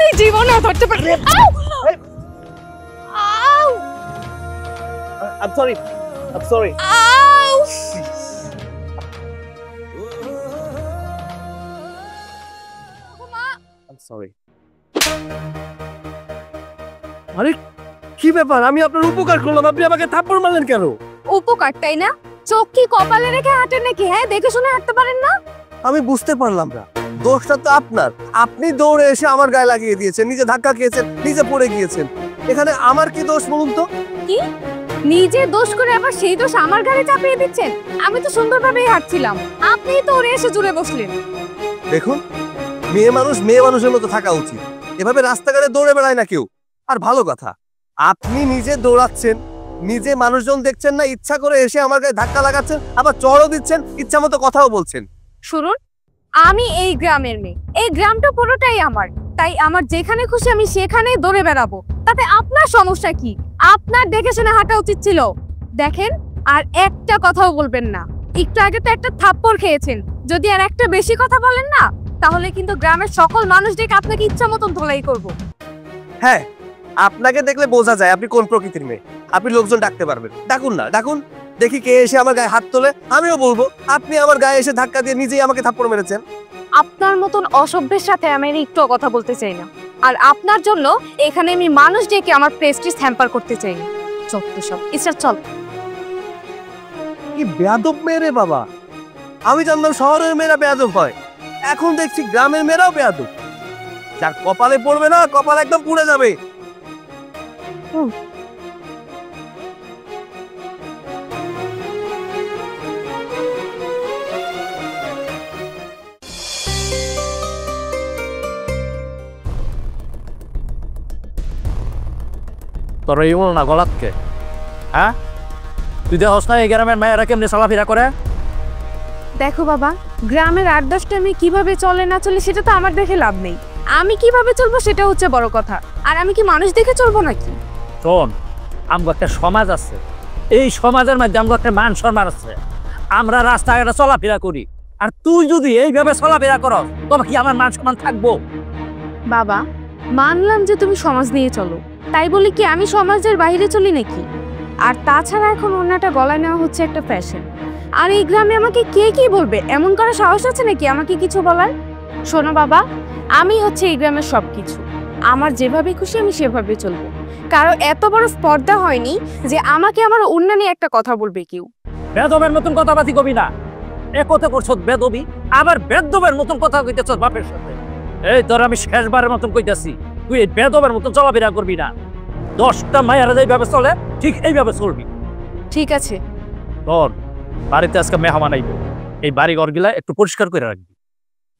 তুই জীবনেও ধরতে পারবি না। আউ! I'm sorry. I'm sorry. আউ! I'm sorry. আরে কি ব্যাপার? আমি আপনার উপকার করলাম, আপনি আমাকে থাপ্পড় মারলেন কেন? উপকার তাই না? চোখ কি কপালে রেখে হাঁটেন নাকি? হ্যাঁ, দেখে শুনে হাঁটতে পারেন না? আমি বুঝতে পারলাম না, দোষটা তো আপনার। আপনি দৌড়ে এসে আমার গায়ে লাগিয়ে দিয়েছেন, নিজে ধাক্কা খেয়েছেন, নিজে পড়ে গিয়েছেন। এখানে আমার কি দোষ বলুন তো? কি নিজে দোষ করে আবার সেই দোষ আমার ঘাড়ে চাপিয়ে দিচ্ছেন? আমি তো সুন্দরভাবেই হাঁটছিলাম, আপনিই তো ওরে এসে জুড়ে বসলেন। দেখুন, মেয়ে মানুষের মতো থাকা উচিত। এভাবে রাস্তাঘাটে দৌড়ে বেড়ায় না কেউ। আর ভালো কথা, আপনি নিজে দৌড়াচ্ছেন, নিজে মানুষজন দেখছেন না, ইচ্ছা করে এসে আমার গায়ে ধাক্কা লাগাচ্ছেন, আবার চড়ও দিচ্ছেন, ইচ্ছা মতো কথাও বলছেন। শুনুন, আমি এই গ্রামের মেয়ে, এই গ্রামটা পুরোটাই আমার, তাই আমার যেখানে খুশি আমি সেখানেই দৌড়ে বেড়াবো। তাতে আপনার সমস্যা কি? আপনার দেখে শুনে হাঁটা উচিত ছিল। দেখেন, আর একটা কথাও বলবেন না। একটু আগে তো একটা থাপ্পড় খেয়েছেন, যদি আর একটা বেশি কথা বলেন না তাহলে কিন্তু গ্রামের সকল মানুষ দেখে আপনাকে ইচ্ছা মতন ধোলাই করবো। হ্যাঁ, আপনাকে দেখলে বোঝা যায় আপনি কোন প্রকৃতির মেয়ে। আপনি লোকজন ডাকতে পারবেন, ডাকুন না, ডাকুন, দেখি কে এসে আমার গায়ে হাত তোলে। আমিও বলবো আপনি আমার গায়ে এসে ধাক্কা দিয়ে নিজেই আমাকে থাপ্পড় মেরেছেন। আপনার মতন অসভ্যের সাথে আমি একটুও কথা বলতে চাই না, আর আপনার জন্য এখানে আমি মানুষ ডেকে আমার প্রেস্টিজ হ্যাম্পার করতে চাই না। চত্ব সব ইচ্ছা চল। কি বেয়াদব মেয়ে রে বাবা! আমি জানতাম শহরের মেয়েরা বেয়াদব হয়, এখন দেখছি গ্রামের মেয়েরাও বেয়াদব। যার কপালে পড়বে না, কপাল একদম পুড়ে যাবে। তোর এই না গলাতকে, হ্যাঁ? তুই দেখস না এই গ্রামের মেয়েরা কেমনি চলাফেরা করে? দেখো বাবা, গ্রামের ৮-১০টা মেয়ে কিভাবে চলে না চলে সেটা তো আমার দেখে লাভ নেই। আমি কিভাবে চলবো সেটা হচ্ছে বড় কথা। আর আমি কি মানুষ দেখে চলবো নাকি? শোন, আমগো একটা সমাজ আছে, এই সমাজের মধ্যে আমগো একটা মান সম্মান আছে। আমরা রাস্তাঘাটে চলাফেরা করি, আর তুই যদি এইভাবে চলাফেরা করস তবে কি আমার মান সম্মান থাকবো? বাবা, মানলাম যে তুমি সমাজ নিয়ে চলো, তাই বলি কি আমি সমাজের বাইরে চলি নাকি? আর তাছাড়া এখন অন্যটা গলায় নেওয়া হচ্ছে একটা ফ্যাশন। আর এই গ্রামে আমাকে কে কি বলবে এমন করার সাহস আছে নাকি আমাকে কিছু বলার? শোনো বাবা, আমি হচ্ছে এই গ্রামের সবকিছু। আমার যেভাবে খুশি আমি সেভাবে চলবো। কারো এত বড় স্পর্ধা হয়নি যে আমাকে আমার অন্য নিয়ে একটা কথা বলবে কেউ। বেদবের মতন কথাবার্তি কবি না। একতে করছ বেদবি, আবার বেদবের মতন কথা কইতেছ বাপের সাথে। এই তোর আমি শেষবারের মতন কইতাছি, তুই এই বেদবের মতন চলাফেরা করবি না। 10টা মায়েরা যেভাবে চলে ঠিক এইভাবে চলবি। ঠিক আছে। তোর বাড়িতে আজকে মেহমান আইবে, এই বাড়ি ঘরগুলা একটু পরিষ্কার করে রাখবি।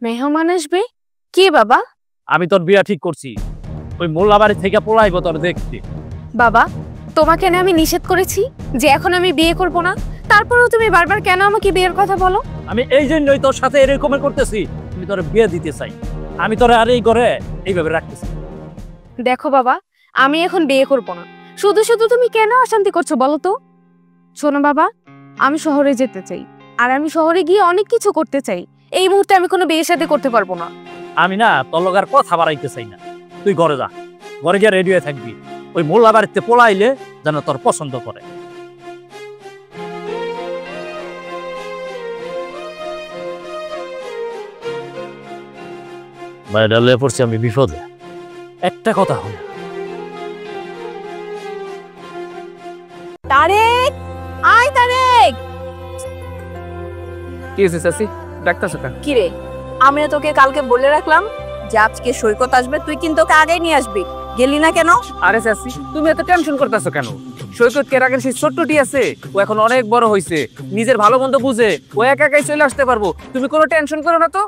মেহমান আসবে? কে বাবা? আমি তোর বিয়া ঠিক করছি, ওই মোল্লা বাড়ি থেকে পলাইবো তোর দেখতে। বাবা, তোমাকে না আমি নিষেধ করেছি যে এখন আমি বিয়ে করব না, তারপরেও তুমি বারবার কেন আমাকে বিয়ের কথা বলো? আমি এই জন্যই তোর সাথে এরকম করতেছি, আমি তোর বিয়ে দিতে চাই। আমি তোর আর এই ঘরে এইভাবে রাখতেছি। দেখো বাবা, আমি এখন বিয়ে করব না। শুধু শুধু তুমি কেন অশান্তি করছো বলো তো? শোনো বাবা, আমি শহরে যেতে চাই, আর আমি শহরে গিয়ে অনেক কিছু করতে চাই। এই মুহূর্তে আমি কোনো বিয়ের সাথে করতে পারবো না। আমি না তোর লগার কথা বাড়াইতে চাই না। তুই ঘরে যা, ঘরে গিয়ে রেডি হয়ে থাকবি। ওই মোল্লা বাড়িতে পোলাইলে যেন তোর পছন্দ করে। বাইরে পড়ছি আমি বিপদে। একটা কথা হলো, তারেক, আয় তারেক। কি হয়েছে চাচি, ডাক্তার কেন? কি রে, আমি না তোকে কালকে বলে রাখলাম যে আজকে সৈকত আসবে, তুই কিন্তু ওকে আগেই নিয়ে আসবি, গেলি না কেন? আরে চাচি, তুমি এত টেনশন করতেছো কেন? সৈকত কে আগের সেই ছোট্টটি আছে, ও এখন অনেক বড় হয়েছে, নিজের ভালো মন্দ বুঝে ও একা একাই চলে আসতে পারবো। তুমি কোনো টেনশন করো না তো।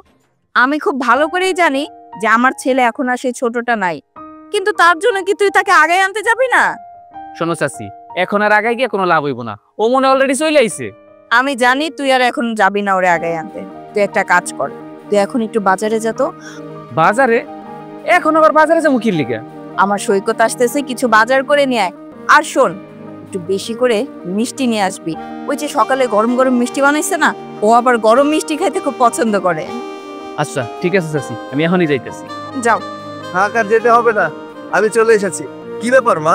আমি খুব ভালো করেই জানি যে আমার ছেলে এখন আর সেই ছোটটা নাই, কিন্তু তার জন্য কি তুই তাকে আগে আনতে যাবি না? শোনো চাচি, এখন আর আগায় গিয়ে কোনো লাভ হইব না, ও মনে অলরেডি চলে আইছে। আমি জানি তুই আর এখন যাবি না ওরে আগে আনতে। তুই একটা কাজ কর, তুই এখন একটু বাজারে যা তো। বাজারে? এখন আবার বাজারে যাবো কি লিগা? আমার সৈকত আসতেছে, কিছু বাজার করে নিয়ে আয়। আর শোন, একটু বেশি করে মিষ্টি নিয়ে আসবি। ওই যে সকালে গরম গরম মিষ্টি বানাইছে না, ও আবার গরম মিষ্টি খাইতে খুব পছন্দ করে। আচ্ছা ঠিক আছে চাচি, আমি এখনই যাইতেছি। যাও। থাক আর যেতে হবে না, আমি চলে এসেছি। কি ব্যাপার মা,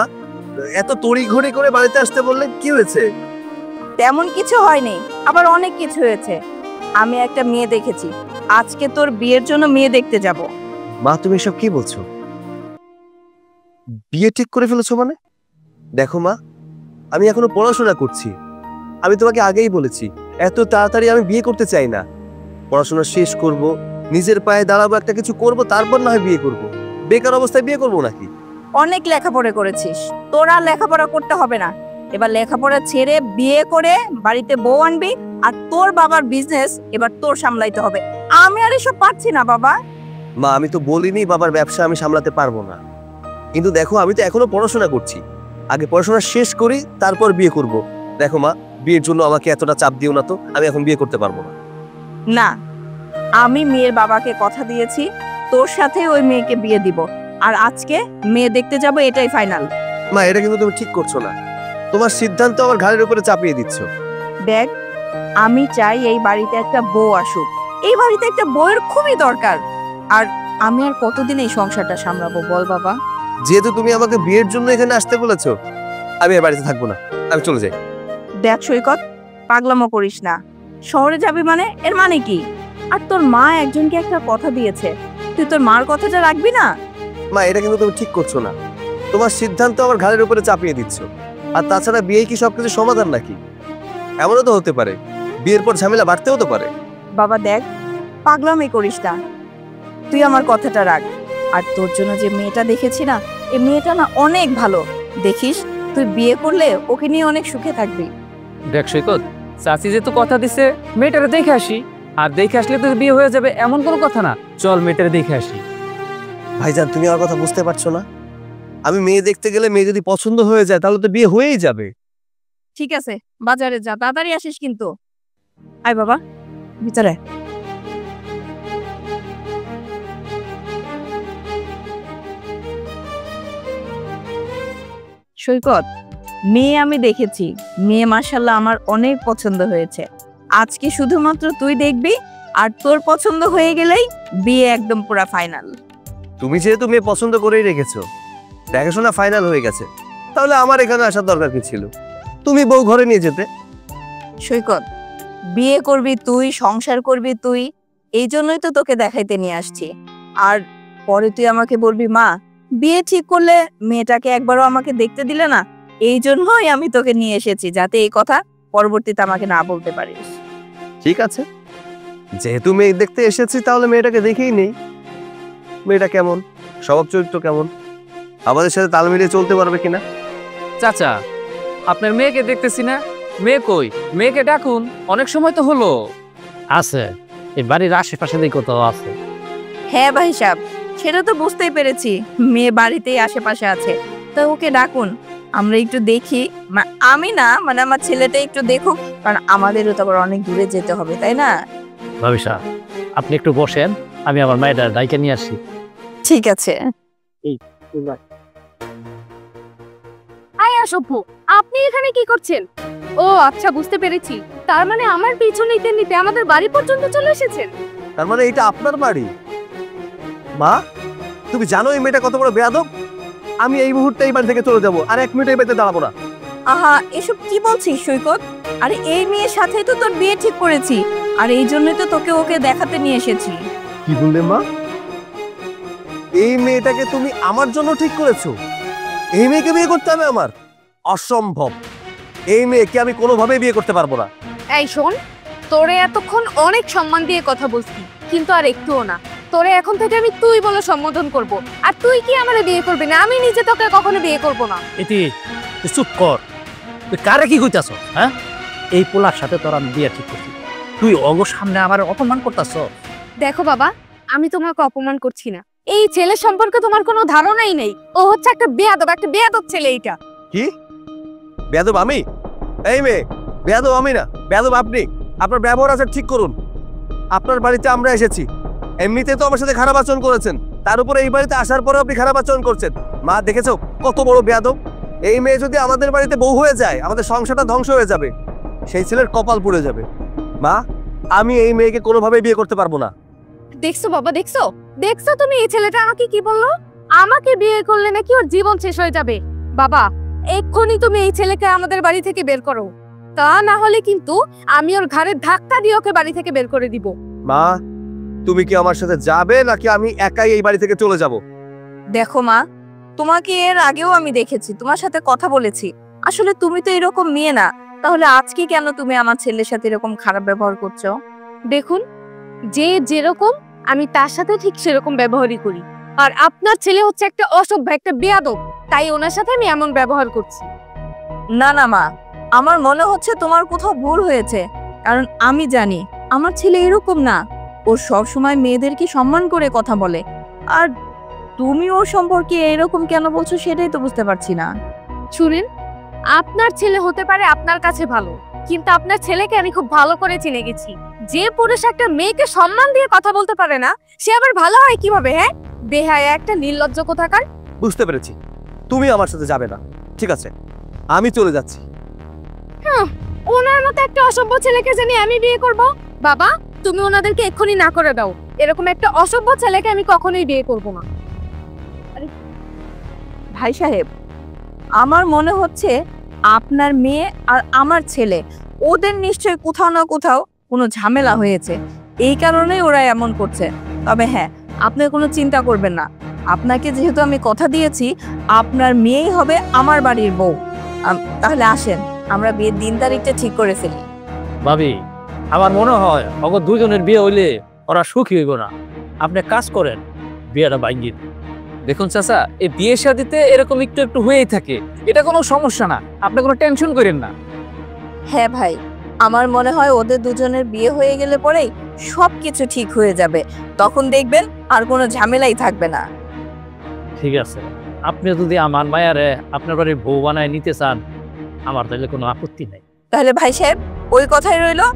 এত তড়িঘড়ি করে বাড়িতে আসতে বললেন, কি হয়েছে? তেমন কিছু হয়নি, আবার অনেক কিছু হয়েছে। আমি একটা মেয়ে দেখেছি, আজকে তোর বিয়ের জন্য মেয়ে দেখতে যাব। মা তুমি এসব কি বলছো? বিয়ে ঠিক করে ফেলেছো মানে? দেখো মা, আমি এখনো পড়াশোনা করছি। আমি তোমাকে আগেই বলেছি এত তাড়াতাড়ি আমি বিয়ে করতে চাই না। পড়াশোনা শেষ করব, নিজের পায়ে দাঁড়াবো, একটা কিছু করব, তারপর না হয় বিয়ে করব। বেকার অবস্থায় বিয়ে করবো নাকি? অনেক লেখাপড়া করেছিস, তোর আর লেখাপড়া করতে হবে না। এবার লেখাপড়া ছেড়ে বিয়ে করে বাড়িতে বউ আনবি, আর তোর বাবার বিজনেস এবার তোর সামলাইতে হবে। আমি আর এসব পারছি না বাবা। মা আমি তো বলিনি বাবার ব্যবসা আমি সামলাতে পারবো না, কিন্তু দেখো আমি তো এখনো পড়াশোনা করছি। আগে পড়াশোনা শেষ করি, তারপর বিয়ে করব। দেখো মা, বিয়ের জন্য আমাকে এতটা চাপ দিও না তো, আমি এখন বিয়ে করতে পারবো না। না, আমি মেয়ের বাবাকে কথা দিয়েছি তোর সাথে ওই মেয়েকে বিয়ে দিব, আর আজকে মেয়ে দেখতে যাব, এটাই ফাইনাল। মা এটা কিন্তু তুমি ঠিক করছো না, তোমার সিদ্ধান্ত আমার ঘাড়ের উপরে চাপিয়ে দিচ্ছ। দেখ, আমি চাই এই বাড়িতে একটা বউ আসুক। এই বাড়িতে একটা বউয়ের খুবই দরকার। আর আমি আর কতদিন এই সংসারটা সামলাবো বল বাবা? যেহেতু তুমি আমাকে বিয়ের জন্য এখানে আসতে বলেছো, আমি আর বাড়িতে থাকবো না, আমি চলে যাই। দেখ সৈকত, পাগলামো করিস না। শহরে যাবি মানে এর মানে কি? আর তোর মা একজনকে একটা কথা দিয়েছে, তুই তোর মার কথাটা রাখবি না? মা এটা কিন্তু তুমি ঠিক করছো না, তোমার সিদ্ধান্ত আমার ঘাড়ের উপরে চাপিয়ে দিচ্ছ। আর তাছাড়া বিয়ে কি সবকিছু সমাধান নাকি? এমনও তো হতে পারে বিয়ের পর ঝামেলা বাড়তেও তো পারে। বাবা দেখ, পাগলামি করিস না, তুই আমার কথাটা রাখ। আর তোর জন্য যে মেয়েটা দেখেছি না, এই মেয়েটা না অনেক ভালো। দেখিস, তুই বিয়ে করলে ওকে নিয়ে অনেক সুখে থাকবি। দেখ সৈকত, চাচি যেহেতু কথা দিছে, মেয়েটারে দেখে আসি। আর দেখে আসলে তো বিয়ে হয়ে যাবে এমন কোনো কথা না। চল মেয়েটারে দেখে আসি। ভাইজান তুমি আমার কথা বুঝতে পারছো না? আমি মেয়ে দেখতে গেলে মেয়ে যদি পছন্দ হয়ে যায় তাহলে তো বিয়ে হয়েই যাবে। ঠিক আছে, বাজারে যা, তাড়াতাড়ি আসিস কিন্তু। আয় বাবা, ভিতরে। সৈকত, মেয়ে আমি দেখেছি, মেয়ে মাশাআল্লাহ আমার অনেক পছন্দ হয়েছে। আজকে শুধুমাত্র তুই দেখবি, আর তোর পছন্দ হয়ে গেলেই বিয়ে একদম পুরা ফাইনাল। তুমি যেহেতু মেয়ে পছন্দ করেই রেখেছো, দেখাশোনা ফাইনাল হয়ে গেছে, তাহলে আমার এখানে আসার দরকার কি ছিল? তুমি বউ ঘরে নিয়ে যেতে। সৈকত, বিয়ে করবি তুই, সংসার করবি তুই, এই জন্যই তো তোকে দেখাইতে নিয়ে আসছি। আর পরে তুই আমাকে বলবি মা, বিয়ে ঠিক করলে মেয়েটাকে একবারও আমাকে দেখতে দিলে না। এই জন্যই আমি তোকে নিয়ে এসেছি, যাতে এই কথা পরবর্তীতে আমাকে না বলতে পারিস। ঠিক আছে, যেহেতু মেয়ে দেখতে এসেছি তাহলে মেয়েটাকে দেখেই নেই। মেয়েটা কেমন, স্বভাব চরিত্র কেমন, আমাদের সাথে তাল মিলিয়ে চলতে পারবে কিনা। চাচা, আপনার মেয়েকে দেখতেছি না। মেয়ে কই? মেয়েকে ডাকুন, অনেক সময় তো হলো। আছে, এই বাড়ির আশেপাশে দিয়ে কোথাও আছে। হ্যাঁ ভাই সাহেব, সেটা তো বুঝতেই পেরেছি, মেয়ে বাড়িতেই আশেপাশে আছে। তো ওকে ডাকুন, আমরা একটু দেখি। আমি না, মানে আমার ছেলেটা একটু দেখুক, কারণ আমাদেরও তো আবার অনেক দূরে যেতে হবে, তাই না? ভাবিসা, আপনি একটু বসেন, আমি আমার মায়ের ডাইকে নিয়ে আসি। ঠিক আছে। আয় আসব্য, আপনি এখানে কি করছেন? ও আচ্ছা, বুঝতে পেরেছি। তার মানে আমার পিছু নিতে নিতে আমাদের বাড়ি পর্যন্ত চলে এসেছেন। তার মানে এটা আপনার বাড়ি? মা, তুমি জানো এই মেয়েটা কত বড় বেয়াদব? আমি এই মুহূর্তে এই বাড়ি থেকে চলে যাবো, আর এক মিনিট এই বাড়িতে দাঁড়াবো না। আহা, এসব কি বলছিস সৈকত? আরে এই মেয়ের সাথেই তো তোর বিয়ে ঠিক করেছি, আর এই জন্যই তো তোকে ওকে দেখাতে নিয়ে এসেছি। কি বললে মা? এই মেয়েটাকে তুমি আমার জন্য ঠিক করেছো? এই মেয়েকে বিয়ে করতে হবে আমার? অসম্ভব, এই মেয়েকে আমি কোনোভাবেই বিয়ে করতে পারবো না। এই শোন, তোরে এতক্ষণ অনেক সম্মান দিয়ে কথা বলছি, কিন্তু আর একটুও না। তোরে এখন থেকে আমি তুই বলে সম্বোধন করব। আর তুই কি আমারে বিয়ে করবি না? আমি নিজে তোকে কখনো বিয়ে করব না। ইতি, তুই চুপ কর। তুই কারে কি কইতাছ? হ্যাঁ, এই পোলার সাথে তোর আমি বিয়ে ঠিক করছি, তুই অগো সামনে আমার অপমান করতাছ। দেখো বাবা, আমি তোমাকে অপমান করছি না। এই ছেলে সম্পর্কে তোমার কোনো ধারণাই নেই। ও হচ্ছে একটা বেয়াদব ছেলে। এইটা কি বেয়াদব আমি? এই মেয়ে বেয়াদব আমি না, বেয়াদব আপনি। আপনার ব্যবহার আছে ঠিক করুন। আপনার বাড়িতে আমরা এসেছি, এমনিতে তো আমার সাথে খারাপ আচরণ করেছেন, তার উপরে এই বাড়িতে আসার পরে আপনি খারাপ আচরণ করছেন। মা দেখেছো কত বড় বেয়াদব? এই মেয়ে যদি আমাদের বাড়িতে বউ হয়ে যায়, আমাদের সংসারটা ধ্বংস হয়ে যাবে, সেই ছেলের কপাল পুড়ে যাবে। মা, আমি এই মেয়েকে কোনোভাবেই বিয়ে করতে পারবো না। দেখছো বাবা, দেখছো দেখছো তুমি এই ছেলেটা আমাকে কি বললো? আমাকে বিয়ে করলে নাকি ওর জীবন শেষ হয়ে যাবে। বাবা, এক্ষুনি তুমি এই ছেলেকে আমাদের বাড়ি থেকে বের করো, তা না হলে কিন্তু আমি ওর ঘাড়ে ধাক্কা দিয়ে ওকে বাড়ি থেকে বের করে দিব। মা, তুমি কি আমার সাথে যাবে নাকি আমি একাই এই বাড়ি থেকে চলে যাব? দেখো মা, তোমাকে এর আগেও আমি দেখেছি, তোমার সাথে কথা বলেছি। আসলে তুমি তো এরকম মেয়ে না, তাহলে আজকে কেন তুমি আমার ছেলের সাথে এরকম খারাপ ব্যবহার করছো? দেখুন, যে যেরকম আমি তার সাথে ঠিক সেরকম ব্যবহারই করি। আর আপনার ছেলে হচ্ছে একটা অসভ্য, একটা বেয়াদব, তাই ওনার সাথে আমি এমন ব্যবহার করছি। না না মা, আমার মনে হচ্ছে তোমার কোথাও ভুল হয়েছে। কারণ আমি জানি আমার ছেলে এরকম না, ও সব সময় মেয়েদেরকে সম্মান করে কথা বলে। আর তুমি ওর সম্পর্কে এরকম কেন বলছো সেটাই তো বুঝতে পারছি না। শুনেন, আপনার ছেলে হতে পারে আপনার কাছে ভালো, কিন্তু আপনার ছেলেকে আমি খুব ভালো করে চিনে গেছি। যে পুরুষ একটা মেয়েকে সম্মান দিয়ে কথা বলতে পারে না, সে আবার ভালো হয় কিভাবে? হ্যাঁ, বেহায়া একটা নির্লজ্জ কোথাকার। বুঝতে পেরেছি, তুমি আমার সাথে যাবে না। ঠিক আছে, আমি চলে যাচ্ছি। ওনার মতো একটা অসভ্য ছেলেকে জানি আমি বিয়ে করব? বাবা, তুমি ওনাদেরকে এক্ষুনি না করে দাও। এরকম একটা অসভ্য ছেলেকে আমি কখনোই বিয়ে করব না। ভাই সাহেব, আমার মনে হচ্ছে আপনার মেয়ে আর আমার ছেলে, ওদের নিশ্চয়ই কোথাও না কোথাও কোনো ঝামেলা হয়েছে, এই কারণেই ওরা এমন করছে। তবে হ্যাঁ, আপনি কোনো চিন্তা করবেন না, আপনাকে যেহেতু আমি কথা দিয়েছি আপনার মেয়েই হবে আমার বাড়ির বউ। তাহলে আসেন, আমরা বিয়ের দিন তারিখটা ঠিক করে ফেলি। ভাবি, আমার মনে হয় অগর দুজনের বিয়ে হইলে ওরা সুখী হইব না। আপনি কাজ করেন, বিয়েটা ভাঙ্গি দিন। দেখুন চাচা, এই বিয়ে শাদিতে এরকম একটু একটু হয়েই থাকে, এটা কোনো সমস্যা না, আপনি কোনো টেনশন করেন না। হ্যাঁ ভাই, আমার মনে হয় ওদের দুজনের বিয়ে হয়ে গেলে পরেই সবকিছু ঠিক হয়ে যাবে, তখন দেখবেন আর কোনো ঝামেলাই থাকবে না। ঠিক আছে, আপনি যদি আমার মায়ারে আপনার বাড়ির বউ বানায় নিতে চান, আমার তাহলে কোনো আপত্তি নাই। তাহলে ভাই সাহেব, ওই কথাই রইলো,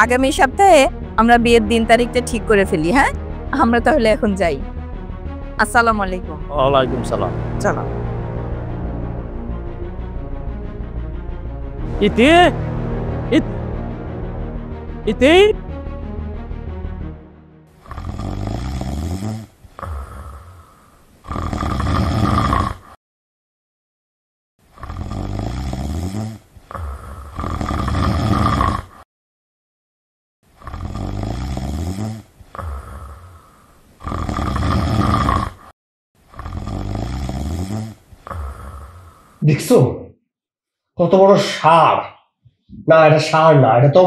আগামী সপ্তাহে আমরা বিয়ের দিন তারিখটা ঠিক করে ফেলি। হ্যাঁ, আমরা তাহলে এখন যাই। আসসালামু আলাইকুম। ওয়ালাইকুম সালাম। জানা ইতি ইতি দেখছো কত বড় ষাঁড়? না, এটা ষাঁড় না, এটা তো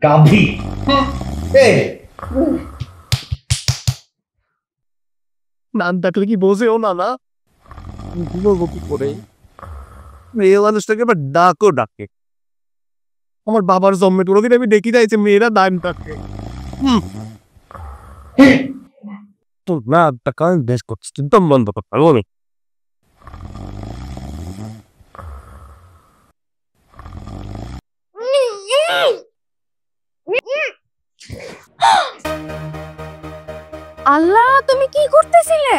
গাভী। নাম ডাকলে কি বোঝেও না? না বলবো কি করে? মেয়ে মানুষটাকে আবার ডাকও ডাকে। আমার বাবার জন্মে কোনোদিন আমি দেখি নাই যে মেয়েরা নাম ডাকে। তো না ডাকা আমি বেশ করছি, একদম বন্ধ করতে পারবো আমি। আল্লাহ, তুমি কি করতেছিলে?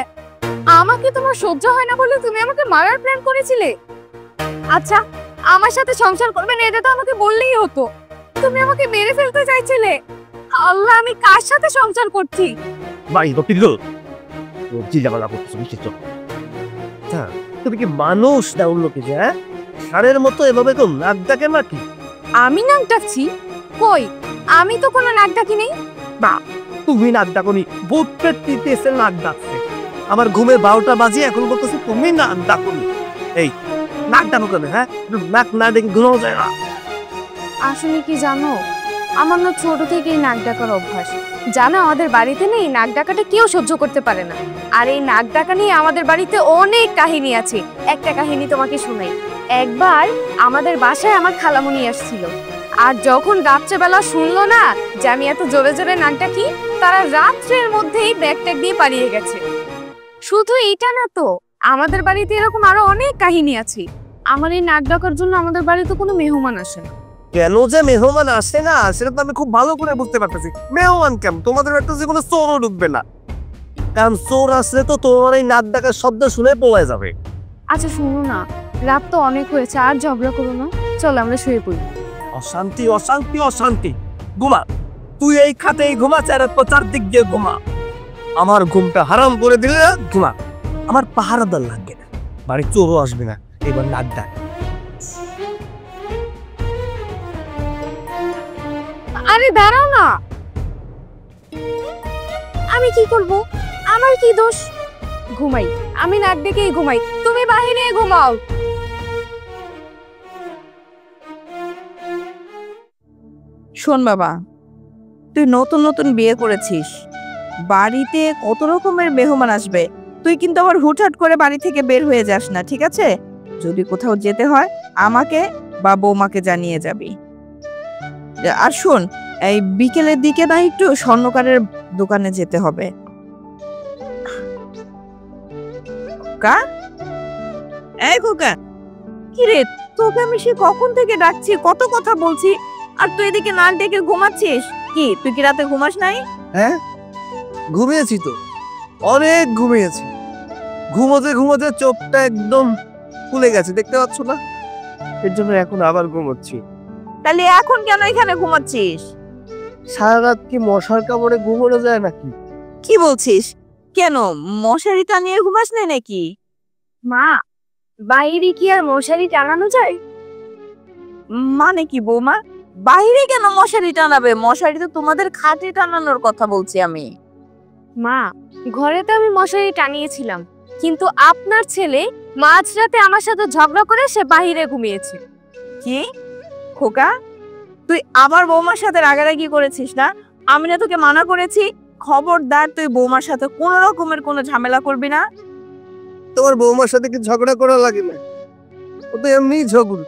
আমাকে তোমার সহ্য হয় না বলে তুমি আমাকে মারার প্ল্যান করেছিলে? আচ্ছা, আমার সাথে সংসার করবে না এটা তো আমাকে বললেই হতো। তুমি আমাকে মেরে ফেলতে চাইছিলে। আল্লাহ, আমি কার সাথে সংসার করছি? ভাই রকিল, চিল্লাপাল্লা করতেছো নিশ্চিত? হ্যাঁ, তুমি কি মানুষ না অন্য কিছু? হ্যাঁ, ষাঁড়ের মতো এভাবে তো নাক ডাকে নাকি? আমি নাক ডাকছি? কই, আমি তো কোনো নাক ডাকি নেই। তুমি নাক ডাকনি, ভূত প্রেত এসে নাক ডাকছে। আমার ঘুমের 12টা বাজে, এখন বলতেছি তুমি নাক ডাকনি। এই নাক ডাকো কেন? হ্যাঁ, নাক না ডেকে ঘুমাও যায় না? আসলে কি জানো, আমার না ছোট থেকেই নাক ডাকার অভ্যাস। জানো, আমাদের বাড়িতে নেই নাক ডাকাটা কেউ সহ্য করতে পারে না। আর এই নাক ডাকা নিয়ে আমাদের বাড়িতে অনেক কাহিনী আছে। একটা কাহিনী তোমাকে শোনাই। একবার আমাদের বাসায় আমার খালামণি আসছিল, আর যখন রাত্রেবেলা শুনলো না যে আমি এত জোরে জোরে নাক ডাকি, তারা রাত্রের মধ্যেই ব্যাগ ট্যাগ দিয়ে পালিয়ে গেছে। শুধু এটা না তো, আমাদের বাড়িতে এরকম আরো অনেক কাহিনী আছে। আমার এই নাক ডাকার জন্য আমাদের বাড়িতে কোনো মেহমান আসে না। কেন যে মেহমান আসে না সেটা তো আমি খুব ভালো করে বুঝতে পারতেছি। মেহমান কেন? তোমাদের একটা যে কোনো চোরও ঢুকবে না, কারণ চোর আসলে তো তোমার এই নাক ডাকার শব্দ শুনে পলায় যাবে। আচ্ছা শুনো না, রাত তো অনেক হয়েছে, আর ঝগড়া করো না, চলো আমরা শুয়ে পড়ি। অশান্তি অশান্তি অশান্তি, ঘুমা। তুই এই খাটেই ঘুমা, চারদিক দিয়ে ঘুমা। আমার ঘুমটা হারাম করে দিলে ঘুমা। আমার পাহারাদার লাগবে না, বাড়ি চোরও আসবে না। এবার নাক ডাক। আরে দাঁড়াও না, আমি কি করব? আমার কি দোষ? ঘুমাই, আমি নাক ডেকেই ঘুমাই, তুমি বাহিরে ঘুমাও। শোন বাবা, তুই নতুন নতুন বিয়ে করেছিস, বাড়িতে কত রকমের মেহমান আসবে। তুই কিন্তু আবার হুটহাট করে বাড়ি থেকে বের হয়ে যাস না, ঠিক আছে? যদি কোথাও যেতে হয় আমাকে বা বৌমাকে জানিয়ে যাবি। আর শোন, এই বিকেলের দিকে না একটু স্বর্ণকারের দোকানে যেতে হবে। খোকা, এই খোকা, কি রে, তোকে আমি সে কখন থেকে ডাকছি, কত কথা বলছি, আর তুই এদিকে নাক ডেকে ঘুমাচ্ছিস। কি তুই কি রাতে ঘুমাস নাই? হ্যাঁ, ঘুমিয়েছি তো, অনেক ঘুমিয়েছি। ঘুমোতে ঘুমোতে চোখটা একদম ফুলে গেছে, দেখতে পাচ্ছ না? এর জন্য এখন আবার ঘুমোচ্ছি। তাহলে এখন কেন এখানে ঘুমাচ্ছিস? সারা রাত কি মশার কামড়ে ঘুমোনো যায় নাকি? কি বলছিস? কেন, মশারি টানিয়ে ঘুমাস নাই নাকি? মা, বাইরে কি আর মশারি টানানো যায়? মানে কি বৌমা, বাইরে কেন মশারি টানাবে? মশারি তো তোমাদের খাটে টানানোর কথা বলছি আমি। মা, ঘরে তো আমি মশারি টানিয়েছিলাম, কিন্তু আপনার ছেলে মাঝরাতে আমার সাথে ঝগড়া করে সে বাহিরে ঘুমিয়েছে। কি খোকা, তুই আবার বৌমার সাথে রাগারাগি করেছিস না? আমি না তোকে মানা করেছি? খবরদার, তুই বৌমার সাথে কোনো রকমের কোনো ঝামেলা করবি না। তোমার বৌমার সাথে কি ঝগড়া করা লাগে না? ও তো এমনি ঝগড়।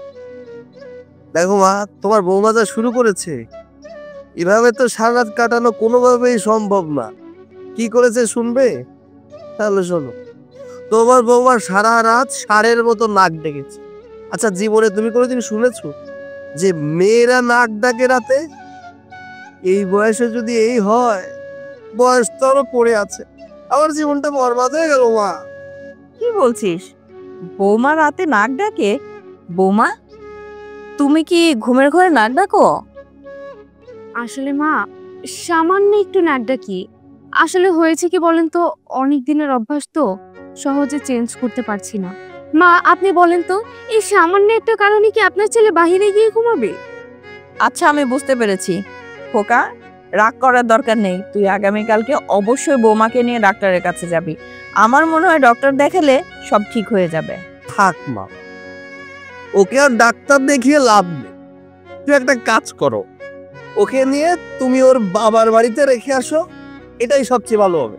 দেখো মা, তোমার বৌমা যা শুরু করেছে, এভাবে তো সারা রাত কাটানো কোনোভাবেই সম্ভব না। কি করেছে শুনবে? তাহলে শোনো। তোমার বৌমা সারা রাত ষাঁড়ের মতো নাক ডেকেছে। আচ্ছা, জীবনে তুমি কোনোদিন শুনেছো যে মেয়েরা নাক ডাকে রাতে? এই বয়সে যদি এই হয়, বয়স তো আরো পড়ে আছে। আমার জীবনটা বরবাদ হয়ে গেল মা। কি বলছিস? বৌমা রাতে নাক ডাকে? বৌমা, তুমি কি ঘুমের ঘরে নাক ডাকো? আসলে মা, সামান্য একটু নাক ডাকি। আসলে হয়েছে কি বলেন তো, অনেক দিনের অভ্যাস তো, সহজে চেঞ্জ করতে পারছি না। মা, আপনি বলেন তো, এই সামান্য একটা কারণে কি আপনার ছেলে বাহিরে গিয়ে ঘুমাবে? আচ্ছা, আমি বুঝতে পেরেছি। খোকা, রাগ করার দরকার নেই। তুই আগামীকালকে অবশ্যই বৌমাকে নিয়ে ডাক্তারের কাছে যাবি। আমার মনে হয় ডক্টর দেখালে সব ঠিক হয়ে যাবে। থাক মা, ওকে আর ডাক্তার দেখিয়ে লাভ নেই। তুই একটা কাজ করো, ওকে নিয়ে তুমি ওর বাবার বাড়িতে রেখে আসো, এটাই সবচেয়ে ভালো হবে।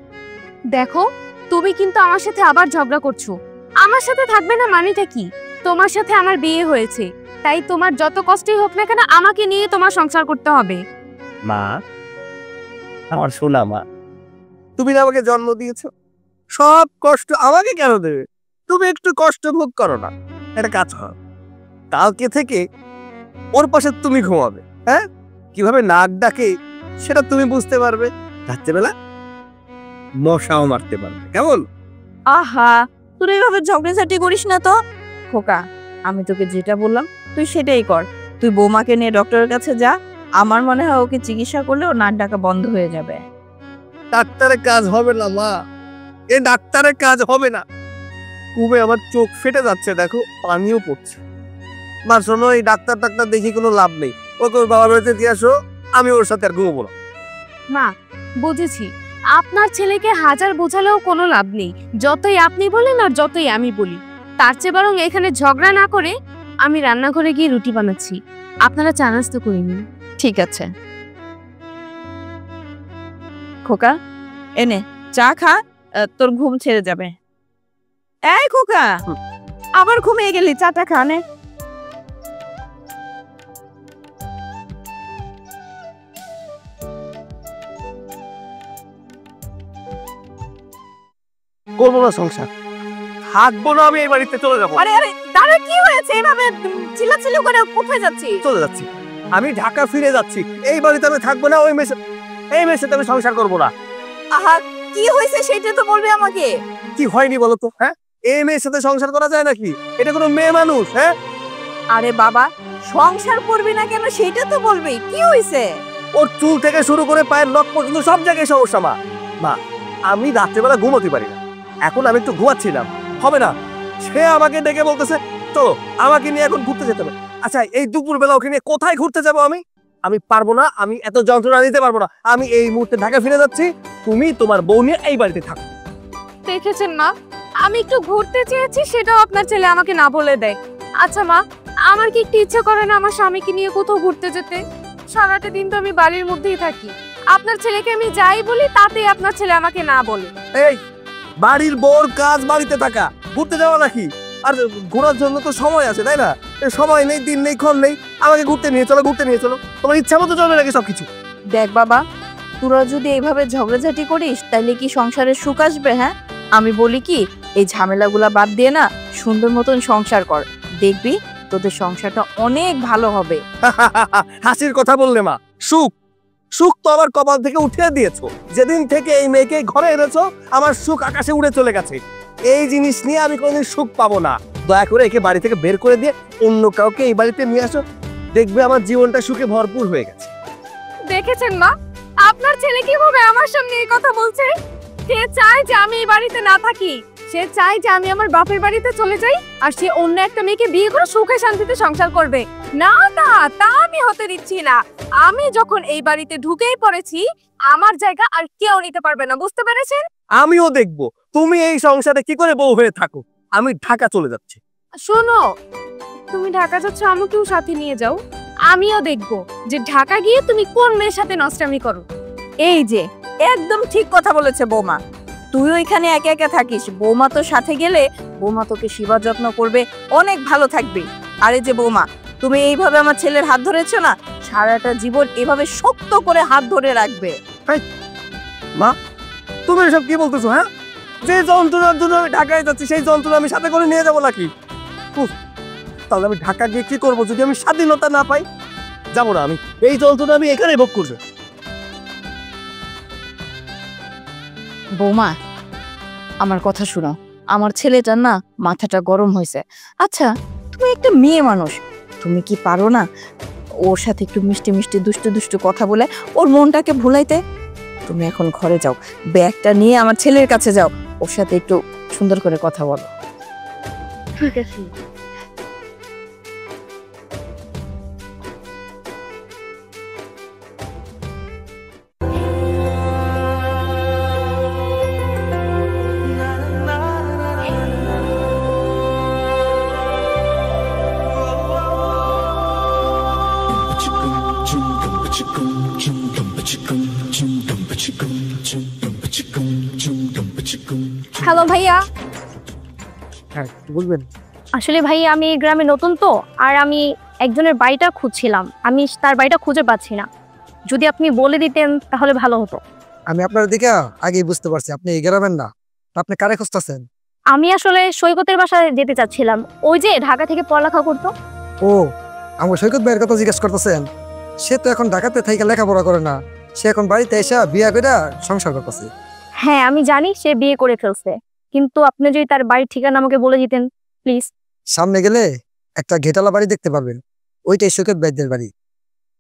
দেখো, তুমি কিন্তু আমার সাথে আবার ঝগড়া করছো। আমার সাথে থাকবে না মানেটা কি? তোমার সাথে আমার বিয়ে হয়েছে, তাই তোমার যত কষ্টই হোক না কেন আমাকে নিয়ে তোমার সংসার করতে হবে। মা, আমার সোনা মা, তুমি না আমাকে জন্ম দিয়েছো, সব কষ্ট আমাকে কেন দেবে? তুমি একটু কষ্ট ভোগ করো না। একটা কাজ করো, কালকে থেকে ওর পাশে তুমি ঘুমাবে। হ্যাঁ, কিভাবে নাক ডাকে সেটা তুমি বুঝতে পারবে। রাত্রেবেলা মশাও মারতে পারবে। কেমন? আহা, তুই এইভাবে ঝগড়াঝাটি করিস না তো। খোকা, আমি তোকে যেটা বললাম তুই সেটাই কর। তুই বৌমাকে নিয়ে ডক্টরের কাছে যা। আমার মনে হয় ওকে চিকিৎসা করলে ওর নাক ডাকা বন্ধ হয়ে যাবে। ডাক্তারের কাজ হবে না মা, এ ডাক্তারের কাজ হবে না। খুবই আমার চোখ ফেটে যাচ্ছে, দেখো পানিও পড়ছে। মা শোনো, এই ডাক্তার দেখি কোনো লাভ নেই। ওকে ওর বাবার বাড়িতে দিয়ে আসো, আমি ওর সাথে আর ঘুমবো না। মা, বুঝেছি, আপনার ছেলেকে হাজার বোঝালেও কোনো লাভ নেই। যতই আপনি বলেন আর যতই আমি বলি, তার চেয়ে বরং এখানে ঝগড়া না করে আমি রান্নাঘরে গিয়ে রুটি বানাচ্ছি, আপনারা চা নাস্তা করে নিন। ঠিক আছে খোকা, এনে চা খা, তোর ঘুম ছেড়ে যাবে। এই খোকা, আবার ঘুমিয়ে গেলি? চাটা খা নে। করবো না সংসার, থাকবো না, আমি এই বাড়িতে চলে যাবো। আরে আরে দাঁড়া, কি হয়েছে? এভাবে চিল্লাচিল্লি করে কোথায় যাচ্ছিস? চলে যাচ্ছি, আমি ঢাকা ফিরে যাচ্ছি। এই বাড়িতে আমি থাকবো না, এই মেয়ের সাথে আমি সংসার করবো না। আহা, কি হয়েছে সেটা তো বলবি আমাকে। কি হয়নি বলো তো? হ্যাঁ, এই মেয়ের সাথে সংসার করা যায় নাকি? এটা কোনো মেয়ে মানুষ? হ্যাঁ, আরে বাবা, সংসার করবি না কেন সেটা তো বলবি। কি হয়েছে? ওর চুল থেকে শুরু করে পায়ের নখ পর্যন্ত সব জায়গায় সমস্যা মা। মা, আমি রাত্রেবেলা ঘুমোতে পারি না, এখন আমি একটু ঘুমাচ্ছিলাম, হবে না? সে আমাকে ডেকে বলতেছে চলো আমাকে নিয়ে এখন ঘুরতে যেতে হবে। আচ্ছা এই দুপুরবেলা ওকে নিয়ে কোথায় ঘুরতে যাবো আমি? আমি পারবো না, আমি এত যন্ত্রণা নিতে পারবো না। আমি এই মুহূর্তে ঢাকা ফিরে যাচ্ছি, তুমি তোমার বউ নিয়ে এই বাড়িতে থাকো। দেখেছেন মা, আমি একটু ঘুরতে চেয়েছি, সেটাও আপনার ছেলে আমাকে না বলে দেয়। আচ্ছা মা, আমার কি একটু ইচ্ছে করে না আমার স্বামীকে নিয়ে কোথাও ঘুরতে যেতে? সারাটা দিন তো আমি বাড়ির মধ্যেই থাকি। আপনার ছেলেকে আমি যাই বলি তাতেই আপনার ছেলে আমাকে না বলে। এই বাড়ির বউর কাজ বাড়িতে থাকা, ঘুরতে যাওয়া নাকি? আর ঘোরার জন্য তো সময় আছে তাই না? সময় নেই, দিন নেই, ক্ষণ নেই, আমাকে ঘুরতে নিয়ে চলো, ঘুরতে নিয়ে চলো। তোমার ইচ্ছা মতো চলবে নাকি সবকিছু? দেখ বাবা, তোরা যদি এইভাবে ঝগড়াঝাটি করিস তাহলে কি সংসারে সুখ আসবে? হ্যাঁ, আমি বলি কি, এই ঝামেলাগুলা বাদ দিয়ে না সুন্দর মতন সংসার কর, দেখবি তোদের সংসারটা অনেক ভালো হবে। হাসির কথা বললে মা, সুখ? সুখ তো আমার কপাল থেকে উঠিয়ে দিয়েছো। যেদিন থেকে এই মেয়েকে ঘরে এনেছো আমার সুখ আকাশে উড়ে চলে গেছে। এই জিনিস নিয়ে আমি কোনোদিন সুখ পাবো না। দয়া করে একে বাড়ি থেকে বের করে দিয়ে অন্য কাউকে এই বাড়িতে নিয়ে আসো, দেখবে আমার জীবনটা সুখে ভরপুর হয়ে গেছে। দেখেছেন মা, আপনার ছেলে কিভাবে আমার সামনে এই কথা বলছে? সে চায় যে আমি এই বাড়িতে না থাকি, সে চায় যে আমি আমার বাপের বাড়িতে চলে যাই, আর সে অন্য একটা মেয়েকে বিয়ে করে সুখে শান্তিতে সংসার করবে। না না, তা আমি হতে দিচ্ছি না। আমি যখন এই বাড়িতে ঢুকেই পড়েছি, আমার জায়গা আর কেউ নিতে পারবে না, বুঝতে পেরেছেন? আমিও দেখবো তুমি এই সংসারে কি করে বউ হয়ে থাকো। আমি ঢাকা চলে যাচ্ছি। শোনো, তুমি ঢাকা যাচ্ছ, আমাকেও সাথে নিয়ে যাও। আমিও দেখবো যে ঢাকা গিয়ে তুমি কোন মেয়ের সাথে নষ্টামি করো। এই যে একদম ঠিক কথা বলেছে বৌমা, তুইও এখানে একা একা থাকিস, বৌমা তোর সাথে গেলে বৌমা তোকে সেবা যত্ন করবে, অনেক ভালো থাকবে। আর এই যে বৌমা, তুমি এইভাবে আমার ছেলের হাত ধরেছো না, সারাটা জীবন এভাবে শক্ত করে হাত ধরে রাখবে। মা, তুমি এসব কি বলতেছো? হ্যাঁ, যে যন্ত্রণার জন্য আমি ঢাকায় যাচ্ছি সেই যন্ত্রণা আমি সাথে করে নিয়ে যাবো নাকি? তাহলে আমি ঢাকা গিয়ে কি করবো যদি আমি স্বাধীনতা না পাই? যাবো না আমি, এই যন্ত্রণা আমি এখানে ভোগ করবো। বৌমা, আমার কথা শুনো, আমার ছেলেটার না মাথাটা গরম হয়েছে। আচ্ছা, তুমি একটা মেয়ে মানুষ, তুমি কি পারো না ওর সাথে একটু মিষ্টি মিষ্টি দুষ্টু দুষ্টু কথা বলে ওর মনটাকে ভুলাইতে? তুমি এখন ঘরে যাও, ব্যাগটা নিয়ে আমার ছেলের কাছে যাও, ওর সাথে একটু সুন্দর করে কথা বলো। ঠিক আছে। হ্যালো ভাইয়া। হ্যাঁ, বলবেন। আসলে ভাই আমি এই গ্রামে নতুন তো, আর আমি একজনের বাড়িটা খুঁজছিলাম, আমি তার বাড়িটা খুঁজে পাচ্ছি না। যদি আপনি বলে দিতেন তাহলে ভালো হতো। আমি আপনার দিকে আগেই বুঝতে পারছি আপনি এই গ্রামের না। আপনি কারে খুঁজতেছেন? আমি আসলে সৈকতের বাসায় যেতে চাচ্ছিলাম, ওই যে ঢাকা থেকে পড়ালেখা করতো। ও, আমার সৈকত ভাইয়ের কথা জিজ্ঞেস করতেছেন? সে তো এখন ঢাকাতে থেকে লেখাপড়া করে না, সে এখন বাড়িতে এসে বিয়া করে সংসার করতেছে। হ্যাঁ আমি জানি সে বিয়ে করে ফেলছে, কিন্তু আপনি যদি তার বাড়ির ঠিকানা আমাকে বলে দিতেন প্লিজ। সামনে গেলে একটা ঘেটালা বাড়ি দেখতে পারবেন, ওইটাই সৈকত ভাইদের বাড়ি।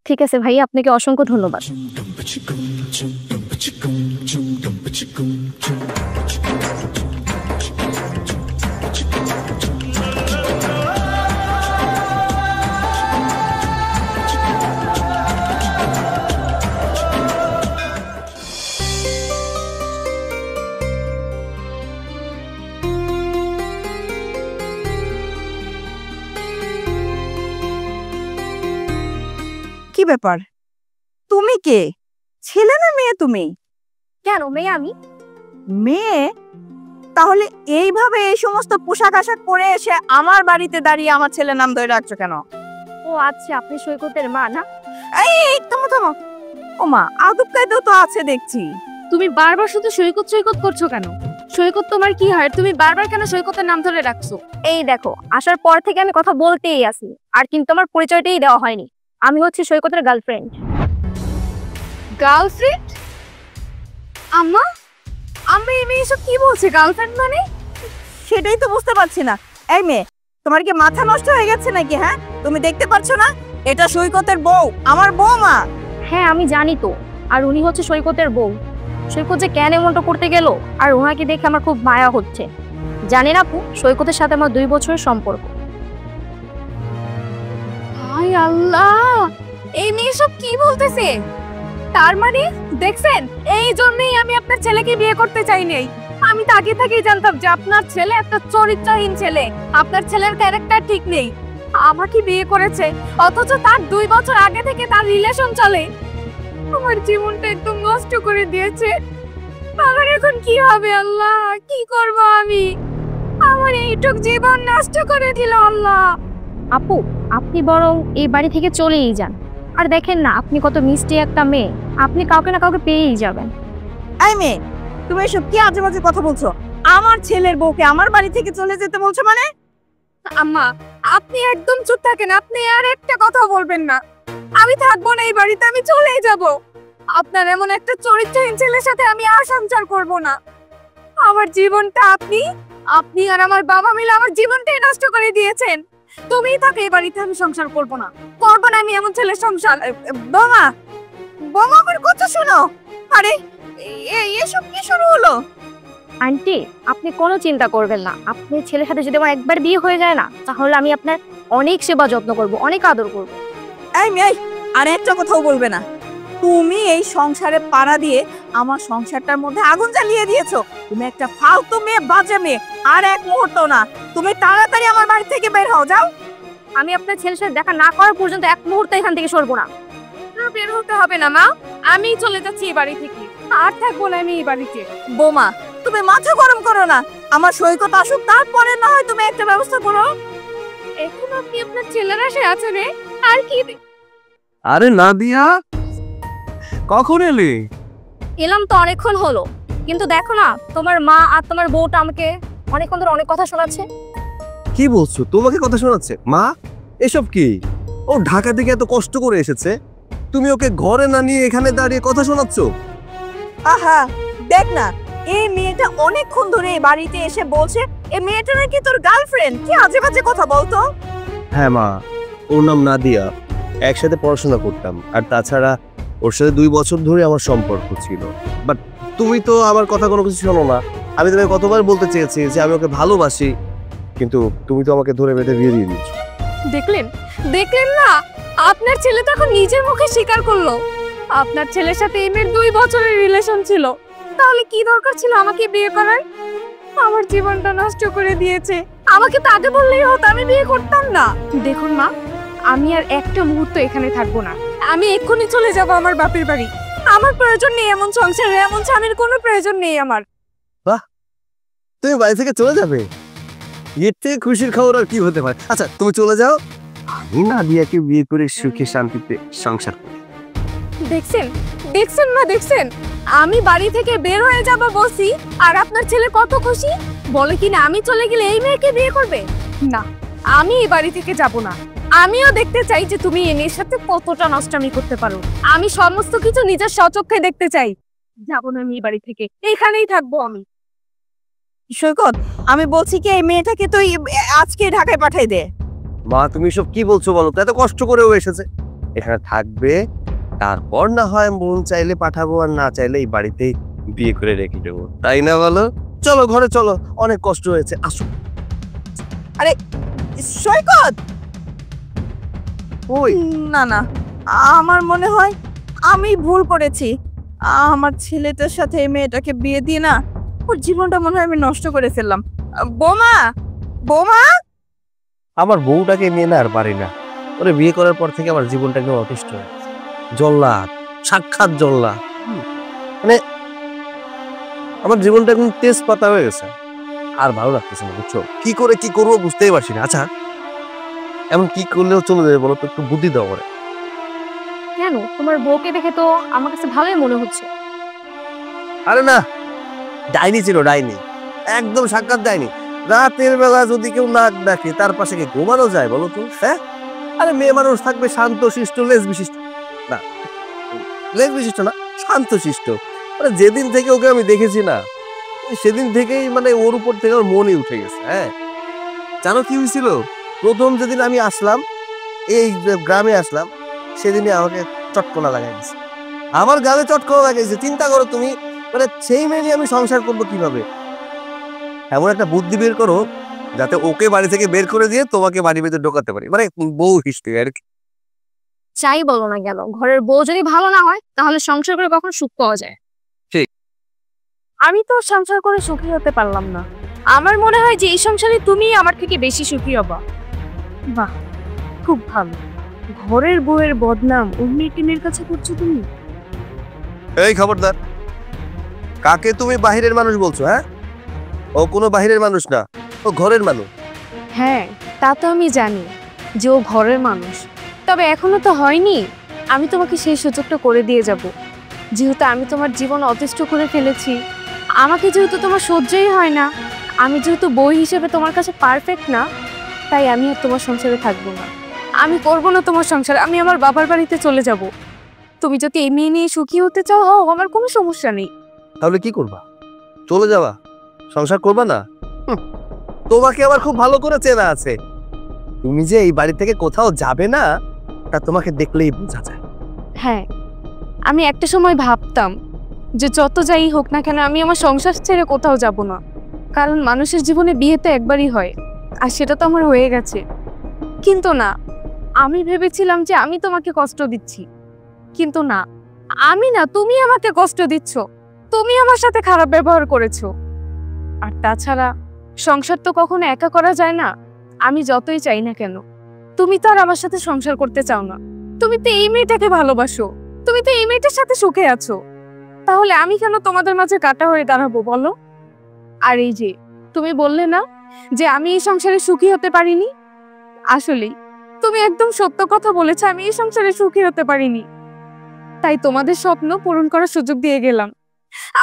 ঠিক আছে ভাই, আপনাকে অসংখ্য ধন্যবাদ। কি ব্যাপার, তুমি কে? ছেলে না মেয়ে তুমি? কেন মেয়ে? আমি মেয়ে? তাহলে এইভাবে এই সমস্ত পোশাক আশাক পরে এসে আমার বাড়িতে দাঁড়িয়ে আমার ছেলের নাম ধরে রাখছো কেন? ও আচ্ছা, আপনি সৈকতের মা না? এই থামো থামো, ও মা, আদব কায়দাও তো আছে দেখছি। তুমি বারবার শুধু সৈকত সৈকত করছো কেন? সৈকত তোমার কি হয়? তুমি বারবার কেন সৈকতের নাম ধরে রাখছো? এই দেখো, আসার পর থেকে আমি কথা বলতেই আছি, আর কিন্তু আমার পরিচয়টাই দেওয়া হয়নি। আমি হচ্ছে সৈকতের গার্লফ্রেন্ড। গার্লফ্রেন্ড? আম্মা, আম্মা এই মেয়ে এসব কি বলছে? গার্লফ্রেন্ড মানে? সেটাই তো বুঝতে পারছি না। এই মেয়ে, তোমার কি মাথা নষ্ট হয়ে গেছে নাকি? হ্যাঁ, তুমি দেখতে পাচ্ছ না এটা সৈকতের বউ, আমার বৌমা। হ্যাঁ আমি জানি তো। আর উনি হচ্ছে সৈকতের বউ। সৈকত যে কেন এমনটা করতে গেল, আর ওনাকে দেখে আমার খুব মায়া হচ্ছে। জানেন আপু, সৈকতের সাথে আমার 2 বছরের সম্পর্ক। হায় আল্লাহ, এই মেয়ে সব কি বলতেছে? তার মানে দেখছেন, এই জন্যই আমি আপনার ছেলেকে বিয়ে করতে চাই নাই। আমি তো আগে থেকেই জানতাম যে আপনার ছেলে একটা চরিত্রহীন ছেলে, আপনার ছেলের ক্যারেক্টার ঠিক নেই। আমাকে বিয়ে করেছে, অথচ তার 2 বছর আগে থেকে তার রিলেশন চলে। আমার জীবনটা একদম নষ্ট করে দিয়েছে। আমার এখন কি হবে আল্লাহ, কি করব আমি? আমার এইটুক জীবন নষ্ট করে দিল আল্লাহ। আপু, আপনি বরং এই বাড়ি থেকে চলেই যান। আর দেখেন না, আপনি কত মিষ্টি একটা মেয়ে, আপনি কাউকে না কাউকে পেয়েই যাবেন। এই মেয়ে, তুমি এসব কি আজে বাজে কথা বলছো? আমার ছেলের বউকে আমার বাড়ি থেকে চলে যেতে বলছো মানে? আম্মা, আপনি একদম চুপ থাকেন, আপনি আর একটা কথা বলবেন না। আমি থাকবো না এই বাড়িতে, আমি চলেই যাব। আপনার এমন একটা চরিত্রহীন ছেলের সাথে আমি আর সংসার করব না। আমার জীবনটা আপনি আর আমার বাবা মিলে আমার জীবনটাই নষ্ট করে দিয়েছেন। তুমিই থাকো এই বাড়িতে, আমি সংসার করব না আমি এমন ছেলের সংসার। বোমা, বোমা আমার কথা শোনো। আরে এসব কি শুরু হলো? আন্টি, আপনি কোনো চিন্তা করবেন না। আপনি ছেলের সাথে যদি আমার একবার বিয়ে হয়ে যায় না, তাহলে আমি আপনার অনেক সেবা যত্ন করব, অনেক আদর করব। এই মেয়ে, আর একটা কথাও বলবে না। তুমি এই সংসারে পাড়া দিয়ে আমার সংসারটার মধ্যে আগুন জ্বালিয়ে দিয়েছো। তুমি একটা ফালতু মেয়ে, বাজে মেয়ে। আর এক মুহূর্ত না, তুমি তাড়াতাড়ি আমার বাড়ি থেকে বের হও, যাও। আমি আপনার ছেলের সাথে দেখা না করার পর্যন্ত এক মুহূর্ত এখান থেকে সরবো না। বের হতে হবে না মা, আমি চলে যাচ্ছি এই বাড়ি থেকে, আর থাকবো না আমি এই বাড়িতে। বোমা, তুমি মাথা গরম করো না। আমার সৈকত আসুক, তারপরে না হয় তুমি একটা ব্যবস্থা করো। এখন আপনি আপনার ছেলের আশায় আছেন রে? আর কি? আরে নাদিয়া, কখন এলি? এলাম তো অনেকক্ষণ হলো, কিন্তু দেখো না, তোমার মা আর তোমার বউটা আমাকে অনেকক্ষণ ধরে অনেক কথা শোনাচ্ছে। কি বলছো? তোমাকে কথা শোনাচ্ছে? মা, এসব কি? ও ঢাকা থেকে এত কষ্ট করে এসেছে, তুমি ওকে ঘরে না নিয়ে এখানে দাঁড়িয়ে কথা শোনাচ্ছ? আহা, দেখ না, এই মেয়েটা অনেকক্ষণ ধরে এই বাড়িতে এসে বলছে এই মেয়েটা নাকি তোর গার্লফ্রেন্ড। কি আজে বাজে কথা বলতো। হ্যাঁ মা, ওর নাম নাদিয়া, একসাথে পড়াশোনা করতাম। আর তাছাড়া ওর সাথে 2 বছর ধরে আমার সম্পর্ক ছিল। বাট তুমি তো আমার কথা কোনো কিছু শোনো না। আমি তোমাকে কতবার বলতে চেয়েছি যে আমি ওকে ভালোবাসি, কিন্তু তুমি তো আমাকে ধরে বেঁধে বিয়ে দিয়ে দিয়েছো। দেখলেন না, আপনার ছেলে তো এখন নিজের মুখে স্বীকার করলো আপনার ছেলের সাথে এই মেয়ের 2 বছরের রিলেশন ছিল। তাহলে কি দরকার ছিল আমাকে বিয়ে করার? আমার জীবনটা নষ্ট করে দিয়েছে। আমাকে তো আগে বললেই হতো, আমি বিয়ে করতাম না। দেখুন মা, আমি আর একটা মুহূর্ত এখানে থাকবো না। আমি এক্ষুনি চলে যাব আমার বাপের বাড়ি। আমার প্রয়োজন নেই এমন সংসারে, এমন স্বামীর কোনো প্রয়োজন নেই আমার। তুমি বাড়ি থেকে চলে যাবে? এর থেকে খুশির খবর আর কি হতে পারে? আচ্ছা তুমি চলে যাও, আমি নাদিয়াকে বিয়ে করে সুখে শান্তিতে সংসার করি। দেখছেন আমি বাড়ি থেকে বের হয়ে যাব বলছি, আর আপনার ছেলে কত খুশি। বলে কিনা আমি চলে গেলে এই মেয়েকে বিয়ে করবে। না, আমি এই বাড়ি থেকে যাব না। আমিও দেখতে চাই যে তুমি এই মেয়ের সাথে কতটা নষ্টামি করতে পারো। আমি সমস্ত কিছু নিজের স্বচক্ষে দেখতে চাই। যাব না আমি এই বাড়ি থেকে, এখানেই থাকবো আমি। সৈকত, আমি বলছি কি এই মেয়েটাকে তুই আজকে ঢাকায় পাঠাই দে। মা, তুমি সব কি বলছো বলো তো? এত কষ্ট করে ও এসেছে, এখানে থাকবে, তারপর না হয় মন চাইলে পাঠাবো, আর না চাইলে এই বাড়িতেই বিয়ে করে রেখে দেবো, তাই না বলো? চলো ঘরে চলো, অনেক কষ্ট হয়েছে, আসো। আরে সৈকত, ওই না না, আমার মনে হয় আমি ভুল করেছি। আমার ছেলেটার সাথে এই মেয়েটাকে বিয়ে দিয়ে না, ওর জীবনটা মনে হয় আমি নষ্ট করে ফেললাম। বোমা, বোমা, আমার বউটাকে নিয়ে না আর পারি না। ওরে বিয়ে করার পর থেকে আমার জীবনটা একদম অতিষ্ঠ হয়ে গেছে। জল্লাদ, সাক্ষাৎ জল্লাদ। মানে আমার জীবনটা একদম তেজপাতা হয়ে গেছে, আর ভালো লাগতেছে না, বুঝছো? কি করে কি করবো বুঝতেই পারছি না। আচ্ছা, এমন কি করলেও চলে যাবে বলো তো? একটু বুদ্ধি দাও করে। কেন, তোমার বউকে দেখে তো আমার কাছে ভালোই মনে হচ্ছে। আরে না, ডাইনি ছিল, ডাইনি, একদম সাক্ষাৎ ডাইনি। রাতের বেলা যদি কেউ নাক ডাকে তার পাশে কি ঘুমানো যায় বলো তো? হ্যাঁ, আরে মেয়ে মানুষ থাকবে শান্ত শিষ্ট, লেজ বিশিষ্ট না, লেজ বিশিষ্ট না, শান্ত শিষ্ট। মানে যেদিন থেকে ওকে আমি দেখেছি না, সেদিন থেকেই মানে ওর উপর থেকে আমার মনই উঠে গেছে। হ্যাঁ, জানো কি হয়েছিল? প্রথম যেদিন আমি আসলাম, এই গ্রামে আসলাম, সেদিনই আমাকে চটকনা লাগাই দিছে, আমার গালে চটকনা লাগাইছে। চিন্তা করো তুমি, মানে সেই মেয়ে নিয়ে আমি সংসার করবো কিভাবে? এমন একটা বুদ্ধি বের করো যাতে ওকে বাড়ি থেকে বের করে দিয়ে তোমাকে বাড়ির ভিতরে ঢোকাতে পারি, মানে বউ হিসেবে আর কি। চাই বলো না গেল, ঘরের বউ যদি ভালো না হয় তাহলে সংসার করে কখন সুখ পাওয়া যায়? আমি তো সংসার করে সুখী হতে পারলাম না। আমার মনে হয় যে এই সংসারে তুমি আমার থেকে বেশি সুখী হবা। বাহ, খুব ভালো। ঘরের বউয়ের বদনাম অন্য একটি মেয়ের কাছে করছো তুমি? এই খবরদার, কাকে তুমি বাহিরের মানুষ বলছো? হ্যাঁ, ও কোনো বাহিরের মানুষ না, ও ঘরের মানুষ। হ্যাঁ, তা তো আমি জানি যে ও ঘরের মানুষ, তবে এখনো তো হয়নি। আমি তোমাকে সেই সুযোগটা করে দিয়ে যাব। যেহেতু আমি তোমার জীবন অতিষ্ঠ করে ফেলেছি, আমাকে যেহেতু তোমার সহ্যই হয় না, আমি যেহেতু বই হিসেবে তোমার কাছে পারফেক্ট না, তাই আমি আর তোমার সংসারে থাকবো না। আমি করবো না তোমার সংসার, আমি আমার বাবার বাড়িতে চলে যাব। তুমি যদি এই মেয়ে নিয়ে সুখী হতে চাও, আমার কোনো সমস্যা নেই। তাহলে কি করবা? চলে যাবা? সংসার করবা না? তোমাকে আবার খুব ভালো করে চেনা আছে। তুমি যে এই বাড়ি থেকে কোথাও যাবে না, তা তোমাকে দেখলেই বোঝা যায়। হ্যাঁ, আমি একটা সময় ভাবতাম যে যত যাই হোক না কেন আমি আমার সংসার ছেড়ে কোথাও যাব না, কারণ মানুষের জীবনে বিয়ে তো একবারই হয়, আর সেটা তো আমার হয়ে গেছে। কিন্তু না, আমি ভেবেছিলাম যে আমি তোমাকে কষ্ট দিচ্ছি, কিন্তু না, আমি না, তুমি আমাকে কষ্ট দিচ্ছ। তুমি আমার সাথে খারাপ ব্যবহার করেছো। আর তাছাড়া সংসার তো কখনো একা করা যায় না। আমি যতই চাই না কেন, তুমি তো আর আমার সাথে সংসার করতে চাও না। তুমি তো এই মেয়েটাকে ভালোবাসো, তুমি তো এই মেয়েটার সাথে সুখে আছো, তাহলে আমি কেন তোমাদের মাঝে কাটা হয়ে দাঁড়াবো বলো? আর এই যে তুমি বললে না যে আমি এই সংসারে সুখী হতে পারিনি, আসলেই তুমি একদম সত্য কথা বলেছো, আমি এই সংসারে সুখী হতে পারিনি। তাই তোমাদের স্বপ্ন পূরণ করার সুযোগ দিয়ে গেলাম।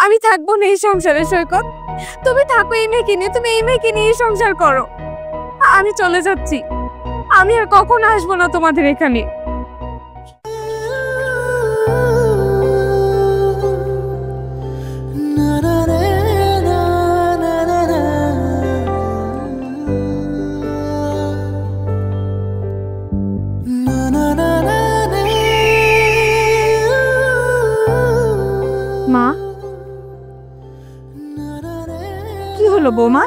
আমি থাকবো না এই সংসারে সৈকত, তুমি থাকো এই মেয়েকে নিয়ে, তুমি এই মেয়েকে নিয়ে সংসার করো। আমি চলে যাচ্ছি, আমি আর কখনো আসবো না তোমাদের এখানে। মা, কি হলো বৌমা,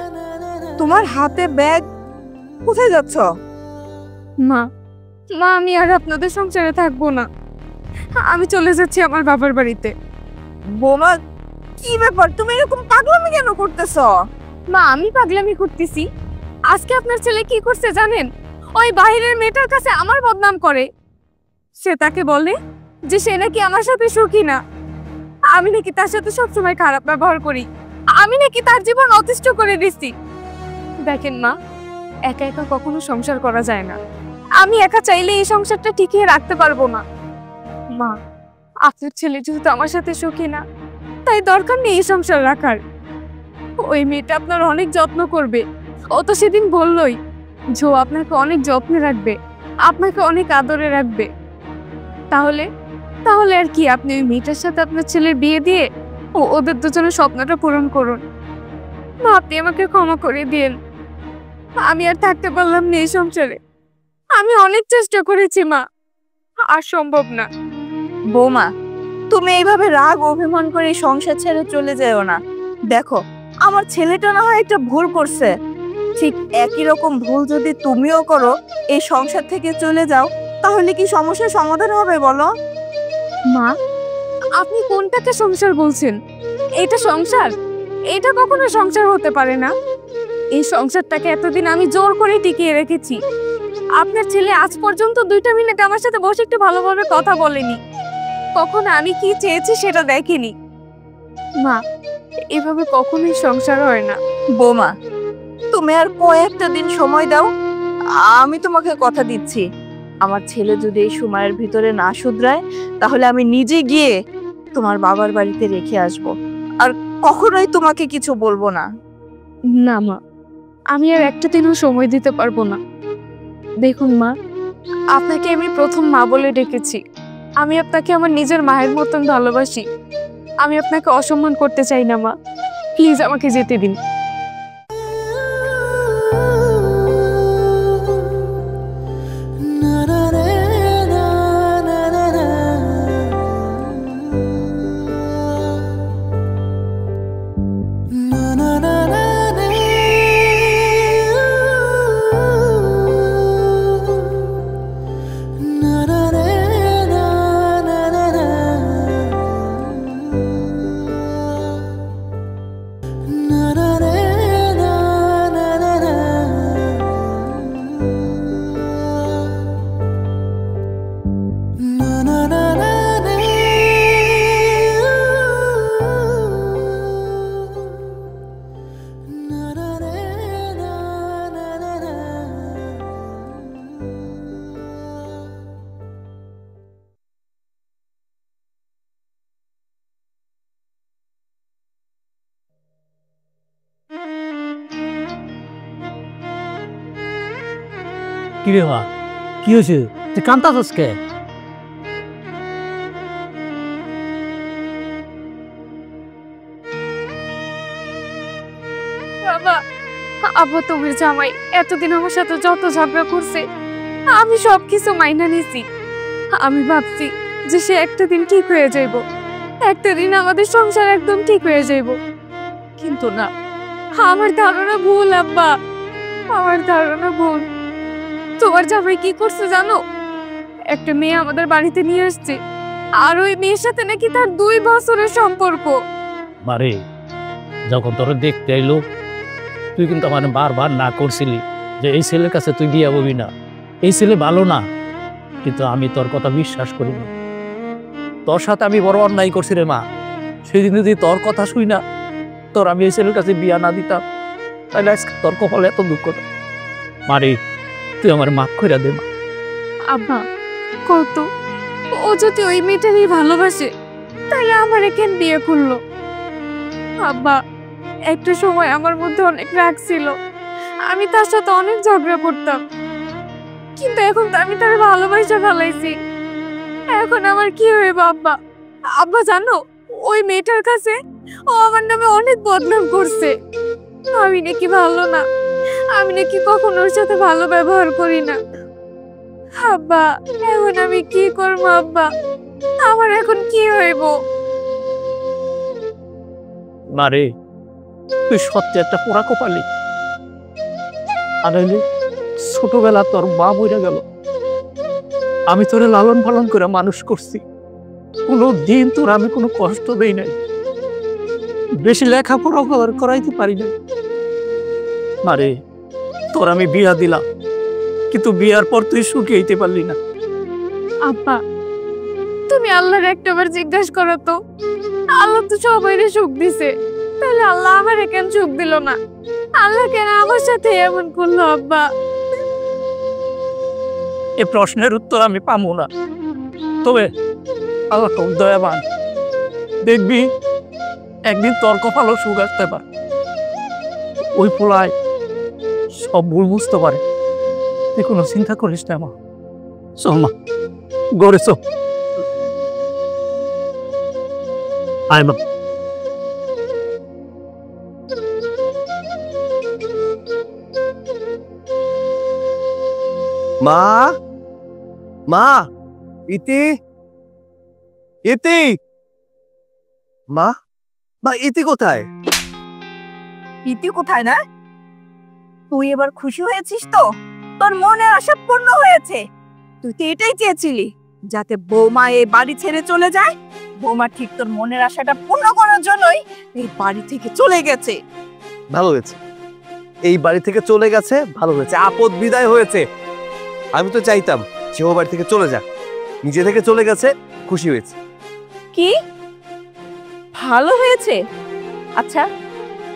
তোমার হাতে ব্যাগ, কোথায় যাচ্ছ? মা, মা, আমি আর আপনাদের সংসারে থাকবো না, আমি চলে যাচ্ছি আমার বাবার বাড়িতে। বৌমা, কি ব্যাপার, তুমি এরকম পাগলামি কেন করতেছ? মা, আমি পাগলামি করতেছি? আজকে আপনার ছেলে কি করছে জানেন? ওই বাইরের মেয়েটার কাছে আমার বদনাম করে। সে তাকে বলে যে সে নাকি আমার সাথে সুখী না, আমি নাকি তার সাথে সবসময় খারাপ ব্যবহার করি, আমি নাকি তার জীবন অতিষ্ঠ করে দিচ্ছি। দেখেন মা, একা একা কখনো সংসার করা যায় না। আমি একা চাইলে এই সংসারটা টিকিয়ে রাখতে পারবো না। মা, আপনার ছেলে যেহেতু আমার সাথে সুখী না, তাই দরকার নেই এই সংসার রাখার। ওই মেয়েটা আপনার অনেক যত্ন করবে, ও তো সেদিন বললই যে ও আপনাকে অনেক যত্নে রাখবে, আপনাকে অনেক আদরে রাখবে। তাহলে তাহলে আর কি, আপনি ওই মেয়েটার সাথে আপনার ছেলের বিয়ে দিয়ে ওদের দুজনের স্বপ্নটা পূরণ করুন। মা, আপনি আমাকে ক্ষমা করে দিন, আমি আর থাকতে পারলাম না এই সংসারে। আমি অনেক চেষ্টা করেছি মা, আর সম্ভব না। বৌমা, তুমি এইভাবে রাগ অভিমান করে এই সংসার ছেড়ে চলে যেও না। দেখো, আমার ছেলেটা না হয় একটা ভুল করছে, ঠিক একই রকম ভুল যদি তুমিও করো, এই সংসার থেকে চলে যাও, তাহলে কি সমস্যার সমাধান হবে বলো? মা, আপনি কোনটাকে সংসার বলছেন? এটা সংসার? এটা কখনো সংসার হতে পারে না। এই সংসারটাকে এতদিন আমি জোর করে টিকিয়ে রেখেছি। আপনার ছেলে আজ পর্যন্ত 2টা মিনিট আমার সাথে বসে একটু ভালোভাবে কথা বলেনি, কখনো আমি কি চেয়েছি সেটা দেখেনি। মা, এভাবে কখনোই সংসার হয় না। বৌমা, তুমি আর কয়েকটা দিন সময় দাও, আমি তোমাকে কথা দিচ্ছি, আমার ছেলে যদি এই সময়ের ভিতরে না শুধরায়, তাহলে আমি নিজে গিয়ে তোমার বাবার বাড়িতে রেখে আসব, আর কখনোই তোমাকে কিছু বলবো না। না মা, আমি আর একটা দিনও সময় দিতে পারবো না। দেখুন মা, আপনাকে আমি প্রথম মা বলে ডেকেছি, আমি আপনাকে আমার নিজের মায়ের মতন ভালোবাসি। আমি আপনাকে অসম্মান করতে চাই না মা, প্লিজ আমাকে যেতে দিন। কি রে মা, কি হয়েছে? তুই কান্তাছস কে? বাবা, আব্বা তোমার জামাই এতদিন আমার সাথে যত ঝগড়া করছে আমি সবকিছু মাইনা নিছি। আমি ভাবছি যে সে একটা দিন ঠিক হয়ে যাইব, একটা দিন আমাদের সংসার একদম ঠিক হয়ে যাইব, কিন্তু না, আমার ধারণা ভুল আব্বা, আমার ধারণা ভুল। তোমার জামাই কি করছে জানো? একটা মেয়ে আমাদের বাড়িতে নিয়ে আসছে, আর ওই মেয়ের সাথে নাকি তার 2 বছরের সম্পর্ক। মারে, যখন তোর দেখতে এলো তুই কিন্তু আমার বারবার না করছিলি যে এই ছেলের কাছে তুই বিয়ে হবি না, এই ছেলে ভালো না, কিন্তু আমি তোর কথা বিশ্বাস করিনি। তোর সাথে আমি বড় অন্যায় করছি রে মা। সেদিন যদি তোর কথা শুই না তোর আমি এই ছেলের কাছে বিয়া না দিতাম, তাহলে আজকে তোর কপালে এত দুঃখ না। মারে, তুই আমার মাফ করে দে মা। আব্বা কত, ও যদি ওই মেয়েটারই ভালোবাসে তাহলে আমার কেন বিয়ে করলো? আব্বা, একটা সময় আমার মধ্যে অনেক রাগ ছিল, আমি তার সাথে অনেক ঝগড়া করতাম, কিন্তু এখন তো আমি তার ভালোবাসা ফেলাইছি। এখন আমার কি হইব আব্বা? আব্বা জানো, ওই মেয়েটার কাছে ও আমার নামে অনেক বদনাম করছে, আমি নাকি ভালো না, আমি নাকি কখনো ওর সাথে ভালো ব্যবহার করি না। আব্বা, এখন আমি কি করবো আব্বা? আমার এখন কি হইব? মারে, তুই সত্যি একটা পোড়া কপালি। আর ছোটবেলা তোর মা মরে গেল, আমি তোরে লালন পালন করে মানুষ করছি, কোনো দিন তোর আমি কোনো কষ্ট দেই নাই, বেশি লেখাপড়া করাইতে পারি নাই। মারে, তোর আমি বিয়া দিলাম, কিন্তু বিয়ার পর তুই সুখী হইতে পারলি না। আব্বা, তুমি আল্লাহর একটাবার জিজ্ঞাসা করো তো, আল্লাহ তো সবাইরে সুখ দিছে, তাহলে আল্লাহ আমার কেন সুখ দিল না? আল্লাহ কেন আমার সাথে এমন করলো আব্বা? এ প্রশ্নের উত্তর আমি পাবো না, তবে আল্লাহ খুব দয়াবান, দেখবি একদিন তোর কপালও সুখ আসতে পারে। ওই পোলায় সব ভুল বুঝতে পারে, তুই কোনো চিন্তা করিস না মা। চল মা, গড়ে চল। আয় মা। মা, মা, ইতি, ইতি, মা, মা, ইতি কোথায়? ইতি কোথায় না? তুই এবার খুশি হয়েছিস তো? তোর মনের আশা পূর্ণ হয়েছে। তুই তো এটাই চেয়েছিলি, যাতে বৌমা এই বাড়ি ছেড়ে চলে যায়। বৌমা ঠিক তোর মনের আশাটা পূর্ণ করার জন্যই এই বাড়ি থেকে চলে গেছে। ভালো হয়েছে, এই বাড়ি থেকে চলে গেছে, ভালো হয়েছে, আপদ বিদায় হয়েছে। আমি তো চাইতাম যে ও বাড়ি থেকে চলে যাক, নিজে থেকে চলে গেছে, খুশি হয়েছে। কি ভালো হয়েছে? আচ্ছা,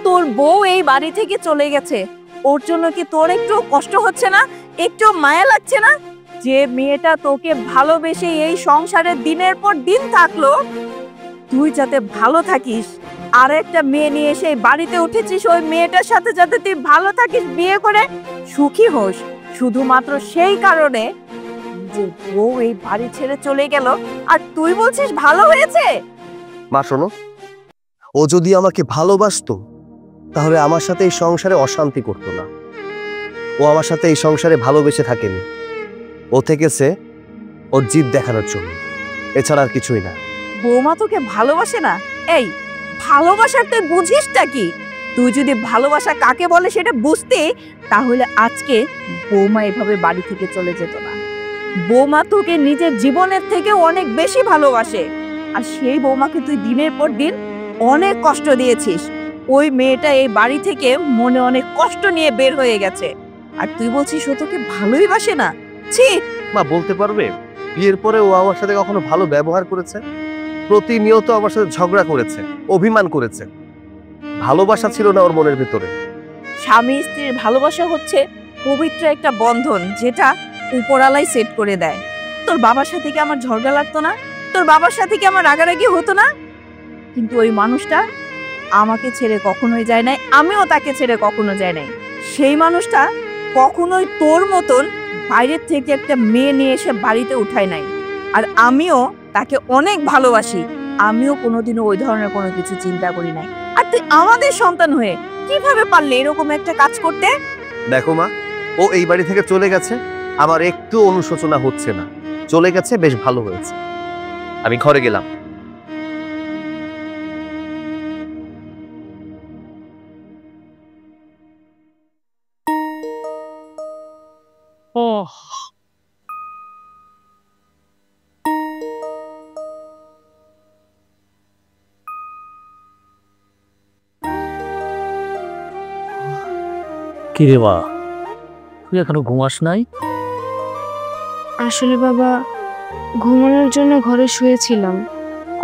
তোর বউ এই বাড়ি থেকে চলে গেছে, ওর জন্য কি তোর একটু কষ্ট হচ্ছে না? একটু মায়া লাগছে না? যে মেয়েটা তোকে ভালোবেসে এই সংসারে দিনের পর দিন থাকলো, তুই যাতে ভালো থাকিস, আর একটা মেয়ে নিয়ে এসে বাড়িতে উঠেছিস, ওই মেয়েটার সাথে যাতে তুই ভালো থাকিস, বিয়ে করে সুখী হোস, শুধুমাত্র সেই কারণে যে বউ এই বাড়ি ছেড়ে চলে গেল, আর তুই বলছিস ভালো হয়েছে? মা শোনো, ও যদি আমাকে ভালোবাসতো তাহলে আমার সাথে এই সংসারে অশান্তি করতো না। ও আমার সাথে এই সংসারে ভালোবেসে থাকেনি, ও থেকেছে ওর জিদ দেখানোর জন্য, এছাড়া আর কিছুই না। বৌমা তোকে ভালোবাসে না? এই ভালোবাসার তুই বুঝিসটা কি? তুই যদি ভালোবাসা কাকে বলে সেটা বুঝতে, তাহলে আজকে বৌমা এভাবে বাড়ি থেকে চলে যেত না। বৌমা তোকে নিজের জীবনের থেকে অনেক বেশি ভালোবাসে, আর সেই বৌমাকে তুই দিনের পর দিন অনেক কষ্ট দিয়েছিস। ওই মেয়েটা এই বাড়ি থেকে মনে অনেক কষ্ট নিয়ে বের হয়ে গেছে, আর তুই বলছিস ও তোকে ভালোই বাসে না? ছি! মা বলতে পারবে বিয়ের পরে ও আমার সাথে কখনো ভালো ব্যবহার করেছে? প্রতিনিয়ত আমার সাথে ঝগড়া করেছে, অভিমান করেছে, ভালোবাসা ছিল না ওর মনের ভিতরে। স্বামী স্ত্রীর ভালোবাসা হচ্ছে পবিত্র একটা বন্ধন, যেটা উপরালাই সেট করে দেয়। তোর বাবার সাথে কি আমার ঝগড়া লাগতো না? তোর বাবার সাথে কি আমার রাগারাগি হতো না? কিন্তু ওই মানুষটা আমাকে ছেড়ে কখনোই যায় নাই, আমিও তাকে ছেড়ে কখনো যায় নাই। সেই মানুষটা কখনোই তোর মতন বাইরের থেকে একটা মেয়ে নিয়ে এসে বাড়িতে উঠায় নাই। আর আমিও তাকে অনেক ভালোবাসি, আমিও কোনোদিনও ওই ধরনের কোনো কিছু চিন্তা করি নাই। আর তুই আমাদের সন্তান হয়ে কিভাবে পারলে এরকম একটা কাজ করতে? দেখো মা, ও এই বাড়ি থেকে চলে গেছে, আমার একটু অনুশোচনা হচ্ছে না। চলে গেছে, বেশ ভালো হয়েছে। আমি ঘরে গেলাম। কি রে মা, তুই এখনো ঘুমাস নাই? আসলে বাবা, ঘুমানোর জন্য ঘরে শুয়েছিলাম।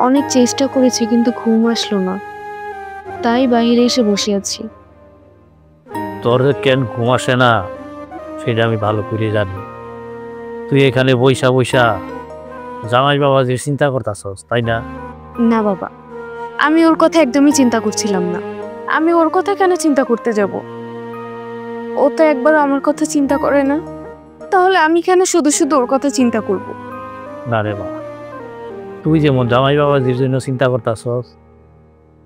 অনেক চেষ্টা করেছি কিন্তু ঘুম আসলো না, তাই বাইরে এসে বসে আছি। তোর যে কেন ঘুম আসে না সেটা আমি ভালো করে জানি। তুই এখানে বইসা বইসা জামাই বাবা যে চিন্তা করতাছস, তাই না? না বাবা, আমি ওর কথা একদমই চিন্তা করছিলাম না। আমি ওর কথা কেন চিন্তা করতে যাব? ও তো একবার আমার কথা চিন্তা করে না, তাহলে আমি কেন শুধু শুধু ওর কথা চিন্তা করব? না রে মা, তুই যেমন জামাই বাবাজির জন্য চিন্তা করতাছস,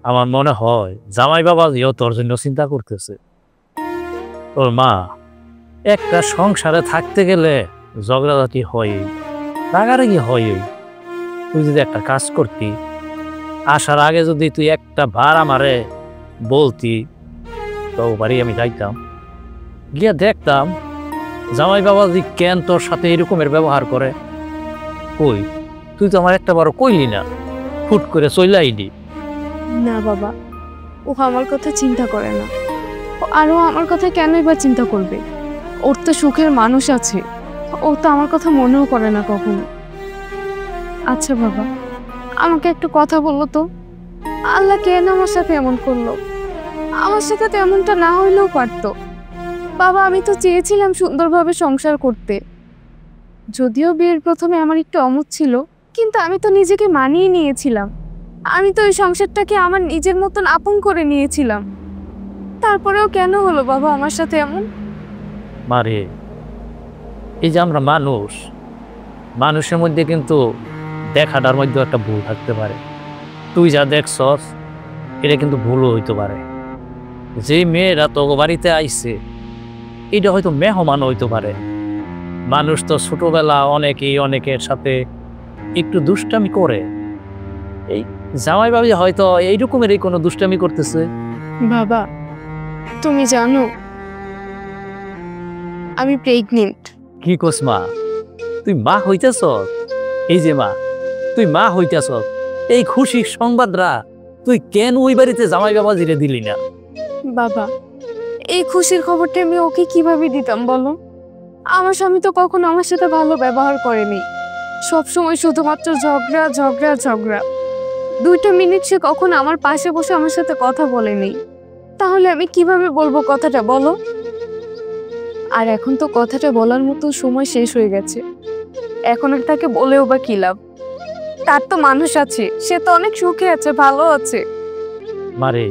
আমার মনে হয় জামাই বাবাজিও তোর জন্য চিন্তা করতেছে। তোর মা, একটা সংসারে থাকতে গেলে ঝগড়াঝাটি হয়, রাগারাগি হয়। তুই যদি একটা কাজ করতি, আসার আগে যদি তুই একটা বার আমারে বলতি, তো বাড়ি আমি যাইতাম, গিয়ে দেখতাম জামাই বাবাজি কেন তোর সাথে এরকমের ব্যবহার করে। কই, তুই তো আমার একটা বারো কইলি না, ফুট করে চলে আইলি। না বাবা, ও আমার কথা চিন্তা করে না। আর ও আমার কথা কেনই বা চিন্তা করবে? ওর তো সুখের মানুষ আছে, ও তো আমার কথা মনেও করে না কখনো। আচ্ছা বাবা, আমাকে একটু কথা বললো তো, আল্লাহ কেন আমার সাথে এমন করলো? আমার সাথে তো এমনটা না হইলেও পারতো। বাবা, আমি তো চেয়েছিলাম সুন্দরভাবে সংসার করতে। যদিও বিয়ের প্রথমে আমার একটু অমত ছিল, কিন্তু আমি তো নিজেকে মানিয়ে নিয়েছিলাম। আমি তো ওই সংসারটাকে আমার নিজের মতন আপন করে নিয়েছিলাম। তারপরেও কেন হলো বাবা আমার সাথে এমন? মারে, এই যে আমরা মানুষ, মানুষের মধ্যে কিন্তু দেখাটার মধ্যে একটা ভুল থাকতে পারে। তুই যা দেখছস এটা কিন্তু ভুলও হইতে পারে। যে মেয়েরা তো বাড়িতে আইছে এটা হয়তো মেহমান হইতে পারে। মানুষ তো ছোটবেলা অনেকেই অনেকের সাথে একটু দুষ্টামি করে। এই জামাই বাবি হয়তো এইরকমেরই কোনো দুষ্টামি করতেছে। বাবা, তুমি জানো আমি প্রেগনেন্ট। কি কোস মা, তুই মা হইতেছ? এই যে মা, তুই মা হইতেছ, এই খুশির সংবাদরা তুই কেন ওই বাড়িতে জামাই বাবাজিরে দিলি না? বাবা, এই খুশির খবরটা আমি ওকে কিভাবে দিতাম বলো? আমার স্বামী তো কখনো আমার সাথে ভালো ব্যবহার করেনি। সব সময় শুধুমাত্র ঝগড়া ঝগড়া ঝগড়া। 2টা মিনিট সে কখনো আমার পাশে বসে আমার সাথে কথা বলেনি। তাহলে আমি কিভাবে বলবো কথাটা বলো? আর এখন তো কথাটা বলার মতো সময় শেষ হয়ে গেছে। এখন আর তাকে বলেও বা কি লাভ? তার তো মানুষ আছে, সে তো অনেক সুখে আছে, ভালো আছে। মারে,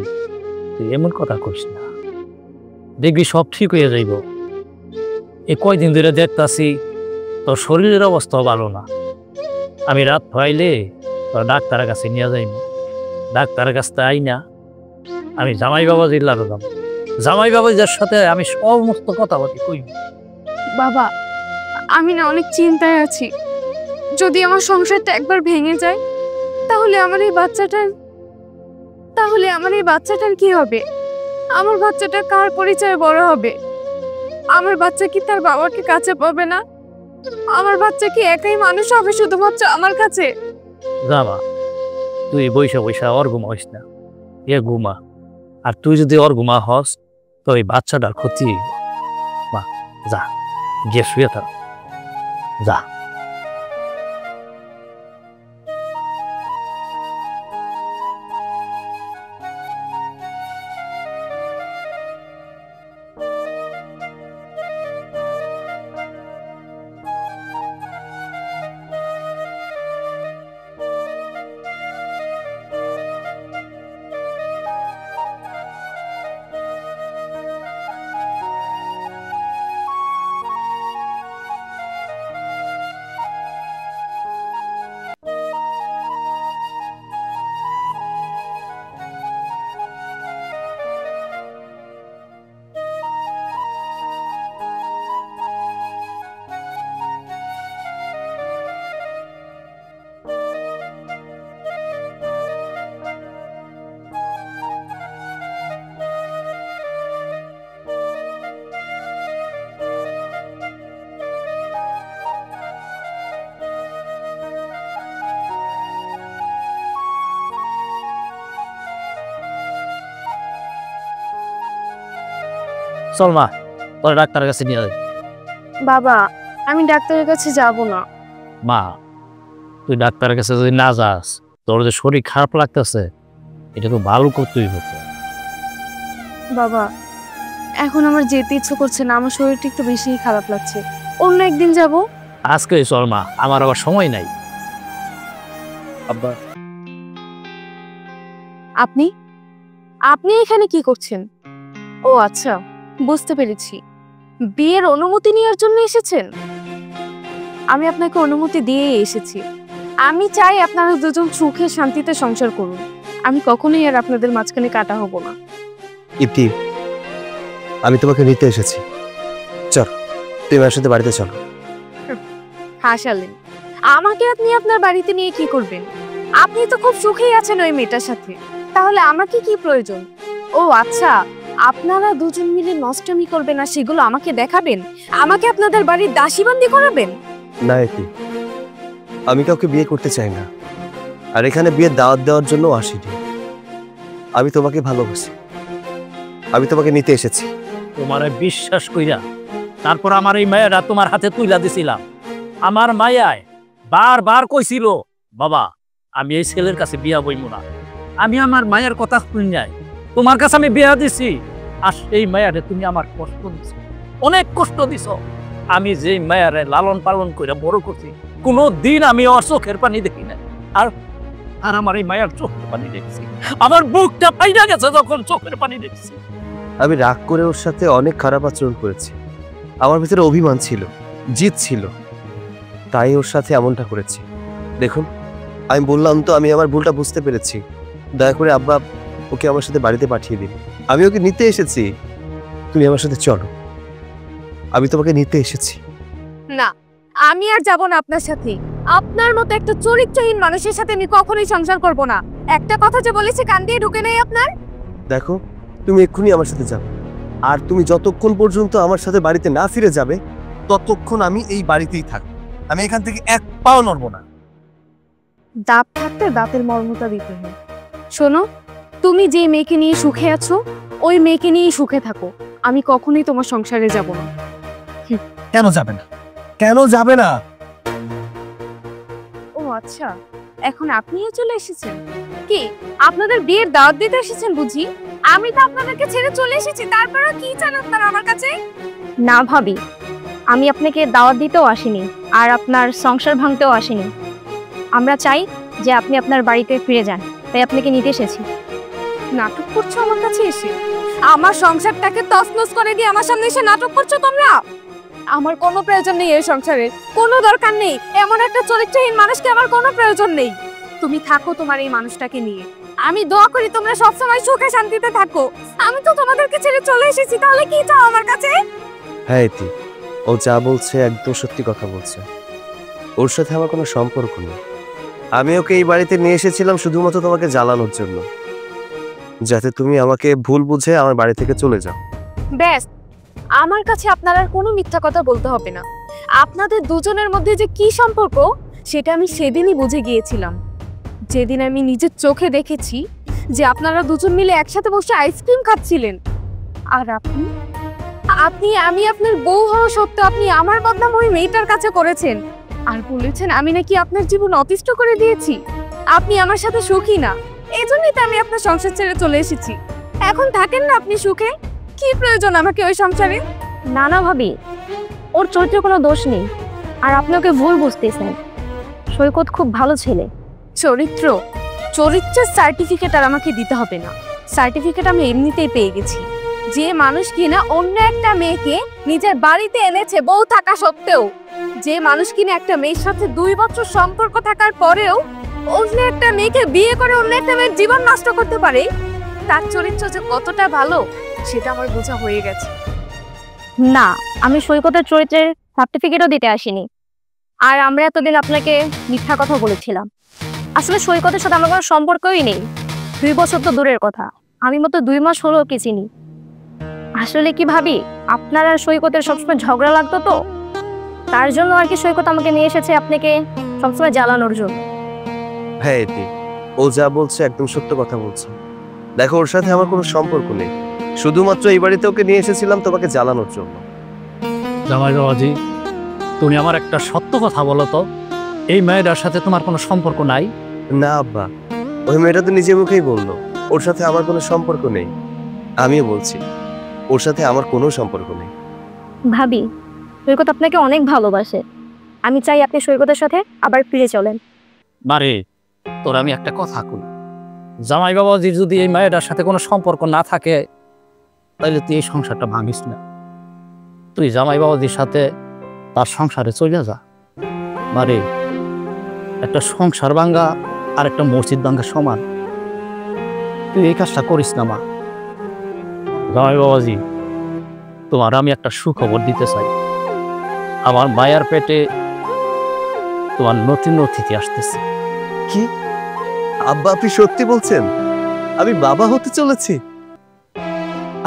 তুই এমন কথা কইস না, দেখবি সব ঠিক হয়ে যাইব। এই কয়দিন ধরে দেখতাছি তোর শরীরের অবস্থাও ভালো না। আমি রাত হইলে তোর ডাক্তারের কাছে নিয়ে যাইব। ডাক্তারের কাছে আই না, আমি জামাই বাবাজির লাড়ো যাব। জামাই বাবাজির সাথে আমি সমস্ত কথাবার্তা কইব। বাবা, আমি না অনেক চিন্তায় আছি। যদি আমার সংসারটা একবার ভেঙে যায়, তাহলে আমার এই বাচ্চাটার কি হবে? আমার বাচ্চাটা কার পরিচয়ে বড় হবে? আমার বাচ্চা কি তার বাবাকে কাছে পাবে না? আমার বাচ্চা কি একাই মানুষ হবে শুধুমাত্র আমার কাছে? জামা, তুই বৈশা বৈশা ওর ঘুমা হইস না, এ ঘুমা। আর তুই যদি ওর ঘুমা হস তো ওই বাচ্চাটার ক্ষতি হইব। মা, যা গিয়ে শুয়ে থাক, যা। চল মা, তোর ডাক্তারের কাছে নিয়ে যাই। বাবা আমি ডাক্তারের কাছে যাব না। মা, তুই ডাক্তারের কাছে যদি না যাস, তোর যে শরীর খারাপ লাগতেছে, এটা তো ভালো করতেই হতো। বাবা এখন আমার যেতে ইচ্ছে করছে না, আমার শরীরটা একটু বেশিই খারাপ লাগছে, অন্য একদিন যাব। আজকে চল মা, আমার আবার সময় নাই। আব্বা, আপনি আপনি এখানে কি করছেন? ও আচ্ছা, বুঝতে পেরেছি, বিয়ের অনুমতি নেওয়ার জন্য এসেছেন। আমি আপনাকে অনুমতি দিয়েই এসেছি। আমি চাই আপনারা দুজন সুখে শান্তিতে সংসার করুন। আমি কখনোই আর আপনাদের মাঝখানে কাটা হব না। ইপ্তি, আমি তোমাকে নিতে এসেছি। চল, তুমি আমার সাথে বাড়িতে চলো। হাসালেন, আমাকে আপনি আপনার বাড়িতে নিয়ে কি করবেন? আপনি তো খুব সুখেই আছেন ওই মেয়েটার সাথে, তাহলে আমাকে কি প্রয়োজন? ও আচ্ছা, আপনারা দুজন মিলে নষ্টমী করবেন আর সেগুলো আমাকে দেখাবেন, আমাকে আপনাদের বাড়ির দাসীবন্দি করাবেন? না ইপ্তি, আমি কাউকে বিয়ে করতে চাই না, আর এখানে বিয়ের দাওয়াত দেওয়ার জন্য আসিনি। আমি তোমাকে ভালোবাসি, আমি তোমাকে নিতে এসেছি। তোমারে বিশ্বাস কইরা তারপর আমার এই মায়াটা তোমার হাতে তুইলা দিছিলাম। আমার মায়ায় বারবার কইছিল, বাবা আমি এই ছেলের কাছে বিয়া বইমু না। আমি আমার মায়ের কথা শুনি নাই, তোমার কাছে আমি বিয়া দিছি। আর সেই মায়ারে তুমি আমার কষ্ট দিছ, অনেক কষ্ট দিছ। আমি যে মায়ারে লালন পালন করে বড় করছি, কোনো দিন আমি ওর চোখের পানি দেখি না। আর আর আমার এই মায়ার চোখের পানি দেখছি, আমার বুকটা পাইনা গেছে যখন চোখের পানি দেখছি। আমি রাগ করে ওর সাথে অনেক খারাপ আচরণ করেছি। আমার ভিতরে অভিমান ছিল, জিদ ছিল, তাই ওর সাথে এমনটা করেছি। দেখুন, আমি বললাম তো আমি আমার ভুলটা বুঝতে পেরেছি। দয়া করে আব্বা ওকে আমার সাথে বাড়িতে পাঠিয়ে দিন। আমি ওকে নিতে এসেছি, তুমি আমার সাথে চলো। আমি তোমাকে নিতে এসেছি। না, আমি আর যাব না আপনার সাথে। আপনার মতো একটা চরিত্রহীন মানুষের সাথে আমি কখনোই সংসার করব না। একটা কথা যে বলেছি কান দিয়ে ঢুকে নেই আপনার। দেখো, তুমি এক্ষুনি আমার সাথে যাবে, আর তুমি যতক্ষণ পর্যন্ত আমার সাথে বাড়িতে না ফিরে যাবে ততক্ষণ আমি এই বাড়িতেই থাকবো। আমি এখান থেকে এক পাও নড়বো না। দাঁত থাকতে দাঁতের মর্মতা দিতে হয়। শোনো, তুমি যে মেয়েকে নিয়ে সুখে আছো ওই মেয়েকে নিয়েই সুখে থাকো। আমি কখনোই তোমার সংসারে যাব না। কেন যাবে না? কেন যাবে না? ও আচ্ছা, এখন আপনিও চলে এসেছেন? কি আপনাদের বিয়ের দাওয়াত দিতে এসেছেন বুঝি? আমি তো আপনাদেরকে ছেড়ে চলে এসেছি, তারপরেও কি চান আপনারা আমার কাছে? না ভাবি, আমি আপনাকে দাওয়াত দিতেও আসিনি আর আপনার সংসার ভাঙতেও আসিনি। আমরা চাই যে আপনি আপনার বাড়িতে ফিরে যান, তাই আপনাকে নিতে এসেছি। নাটক করছো আমার কাছে এসে? আমার সংসারটাকে তছনছ করে দিয়ে আমার সামনে এসে নাটক করছো তোমরা? আমার কোনো প্রয়োজন নেই এই সংসারে, কোনো দরকার নেই। এমন একটা চরিত্রহীন মানুষকে আমার কোনো প্রয়োজন নেই। তুমি থাকো তোমার এই মানুষটাকে নিয়ে। আমি দোয়া করি তোমরা সবসময় সুখে শান্তিতে থাকো। আমি তো তোমাদেরকে ছেড়ে চলে এসেছি, তাহলে কি চাও আমার কাছে? হ্যাঁ ইতি, ও যা বলছে একদম সত্যি কথা বলছে। ওর সাথে আমার কোনো সম্পর্ক নেই। আমি ওকে এই বাড়িতে নিয়ে এসেছিলাম শুধুমাত্র তোমাকে জ্বালানোর জন্য, যাতে তুমি আমাকে ভুল বুঝে আমার বাড়ি থেকে চলে যাও। ব্যাস, আমার কাছে আপনার আর কোনো মিথ্যা কথা বলতে হবে না। আপনাদের দুজনের মধ্যে যে কি সম্পর্ক সেটা আমি সেদিনই বুঝে গিয়েছিলাম, যেদিন আমি নিজের চোখে দেখেছি যে আপনারা দুজন মিলে একসাথে বসে আইসক্রিম খাচ্ছিলেন। আর আপনি আমি আপনার বউ হওয়া সত্ত্বেও আপনি আমার বদনাম ওই মেয়েটার কাছে করেছেন আর বলেছেন আমি নাকি আপনার জীবন অতিষ্ঠ করে দিয়েছি। আপনি আমার সাথে সুখী না, এই জন্যই তো আমি আপনার সংসার ছেড়ে চলে এসেছি। এখন থাকেন না আপনি সুখে, কি প্রয়োজন আমাকে ওই সংসারে? না না ভাবি, ওর চরিত্রে কোনো দোষ নেই আর আপনি ওকে ভুল বুঝতেছেন। সৈকত খুব ভালো ছেলে। চরিত্রের সার্টিফিকেট আর আমাকে দিতে হবে না। সার্টিফিকেট আমি এমনিতেই পেয়ে গেছি। যে মানুষ কিনা অন্য একটা মেয়েকে নিজের বাড়িতে এনেছে বউ থাকা সত্ত্বেও, যে মানুষ কিনা একটা মেয়ের সাথে 2 বছর সম্পর্ক থাকার পরেও অন্য একটা মেয়েকে বিয়ে করে অন্য একটা মেয়ের জীবন নষ্ট করতে পারে, তার চরিত্র যে কতটা ভালো সেটা আমার বোঝা হয়ে গেছে। না, আমি সৈকতের চরিত্রের সার্টিফিকেটও দিতে আসিনি। আর আমরা এতদিন আপনাকে মিথ্যা কথা বলেছিলাম। আসলে সৈকতের সাথে আমার কোনো সম্পর্কই নেই। 2 বছর তো দূরের কথা, আমি মতো 2 মাস হলো ওকে চিনি। আসলে কি ভাবি, আপনার আর সৈকতের সবসময় ঝগড়া লাগতো তো, তার জন্য আর কি সৈকত আমাকে নিয়ে এসেছে আপনাকে সবসময় জ্বালানোর জন্য। হ্যাঁ ইতি, ও যা বলছে একদম সত্য কথা বলছে। দেখো, ওর সাথে আমার কোনো সম্পর্ক নেই। শুধুমাত্র এই বাড়িতে ওকে নিয়ে এসেছিলাম তোমাকে জ্বালানোর জন্য। জামাই বাবাজি, তুমি আমার একটা সত্য কথা বলো তো, এই মেয়েটার সাথে তোমার কোনো সম্পর্ক নাই? না আব্বা, ওই মেয়েটা তো নিজে মুখেই বললো ওর সাথে আমার কোনো সম্পর্ক নেই। আমিও বলছি ওর সাথে আমার কোনো সম্পর্ক নেই। ভাবি, সৈকত আপনাকে অনেক ভালোবাসে। আমি চাই আপনি সৈকতের সাথে আবার ফিরে চলেন। মারে, তোর আমি একটা কথা কই, জামাই বাবাজির যদি এই মেয়েটার সাথে কোনো সম্পর্ক না থাকে তাহলে তুই এই সংসারটা ভাঙিস না। তুই জামাই বাবাজির সাথে তার সংসারে চলে যা। মারে, একটা সংসার ভাঙ্গা আর একটা মসজিদ ভাঙ্গা সমান। তুই এই কাজটা করিস না মা। জামাই বাবাজি, তোমার আমি একটা সুখবর দিতে চাই। আমার মায়ের পেটে তোমার নতুন অতিথি আসতেছে। কি আব্বা, আপনি সত্যি বলছেন? আমি বাবা হতে চলেছি?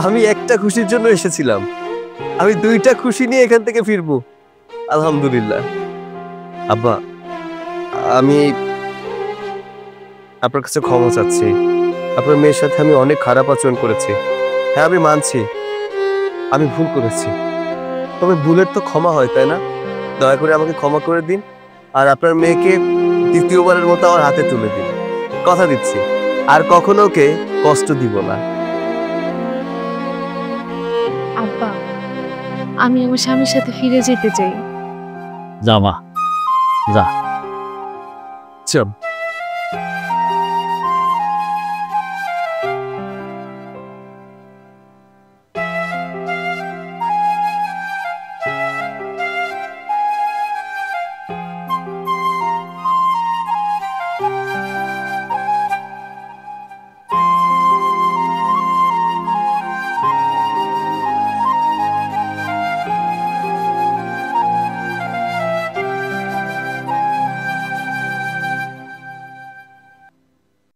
আমি একটা খুশির জন্য এসেছিলাম, আমি দুইটা খুশি নিয়ে এখান থেকে ফিরবো। আলহামদুলিল্লাহ। আব্বা, আমি আপনার কাছে ক্ষমা চাচ্ছি। আপনার মেয়ের সাথে আমি অনেক খারাপ আচরণ করেছি। হ্যাঁ, আমি মানছি আমি ভুল করেছি। তবে ভুলের তো ক্ষমা হয়, তাই না? দয়া করে আমাকে ক্ষমা করে দিন, আর আপনার মেয়েকে দ্বিতীয়বারের মতো আমার হাতে তুলে দিন। কথা দিচ্ছি আর কখনো ওকে কষ্ট দিব না। আব্বা, আমি আমার স্বামীর সাথে ফিরে যেতে চাই। যা মা, যা। চল।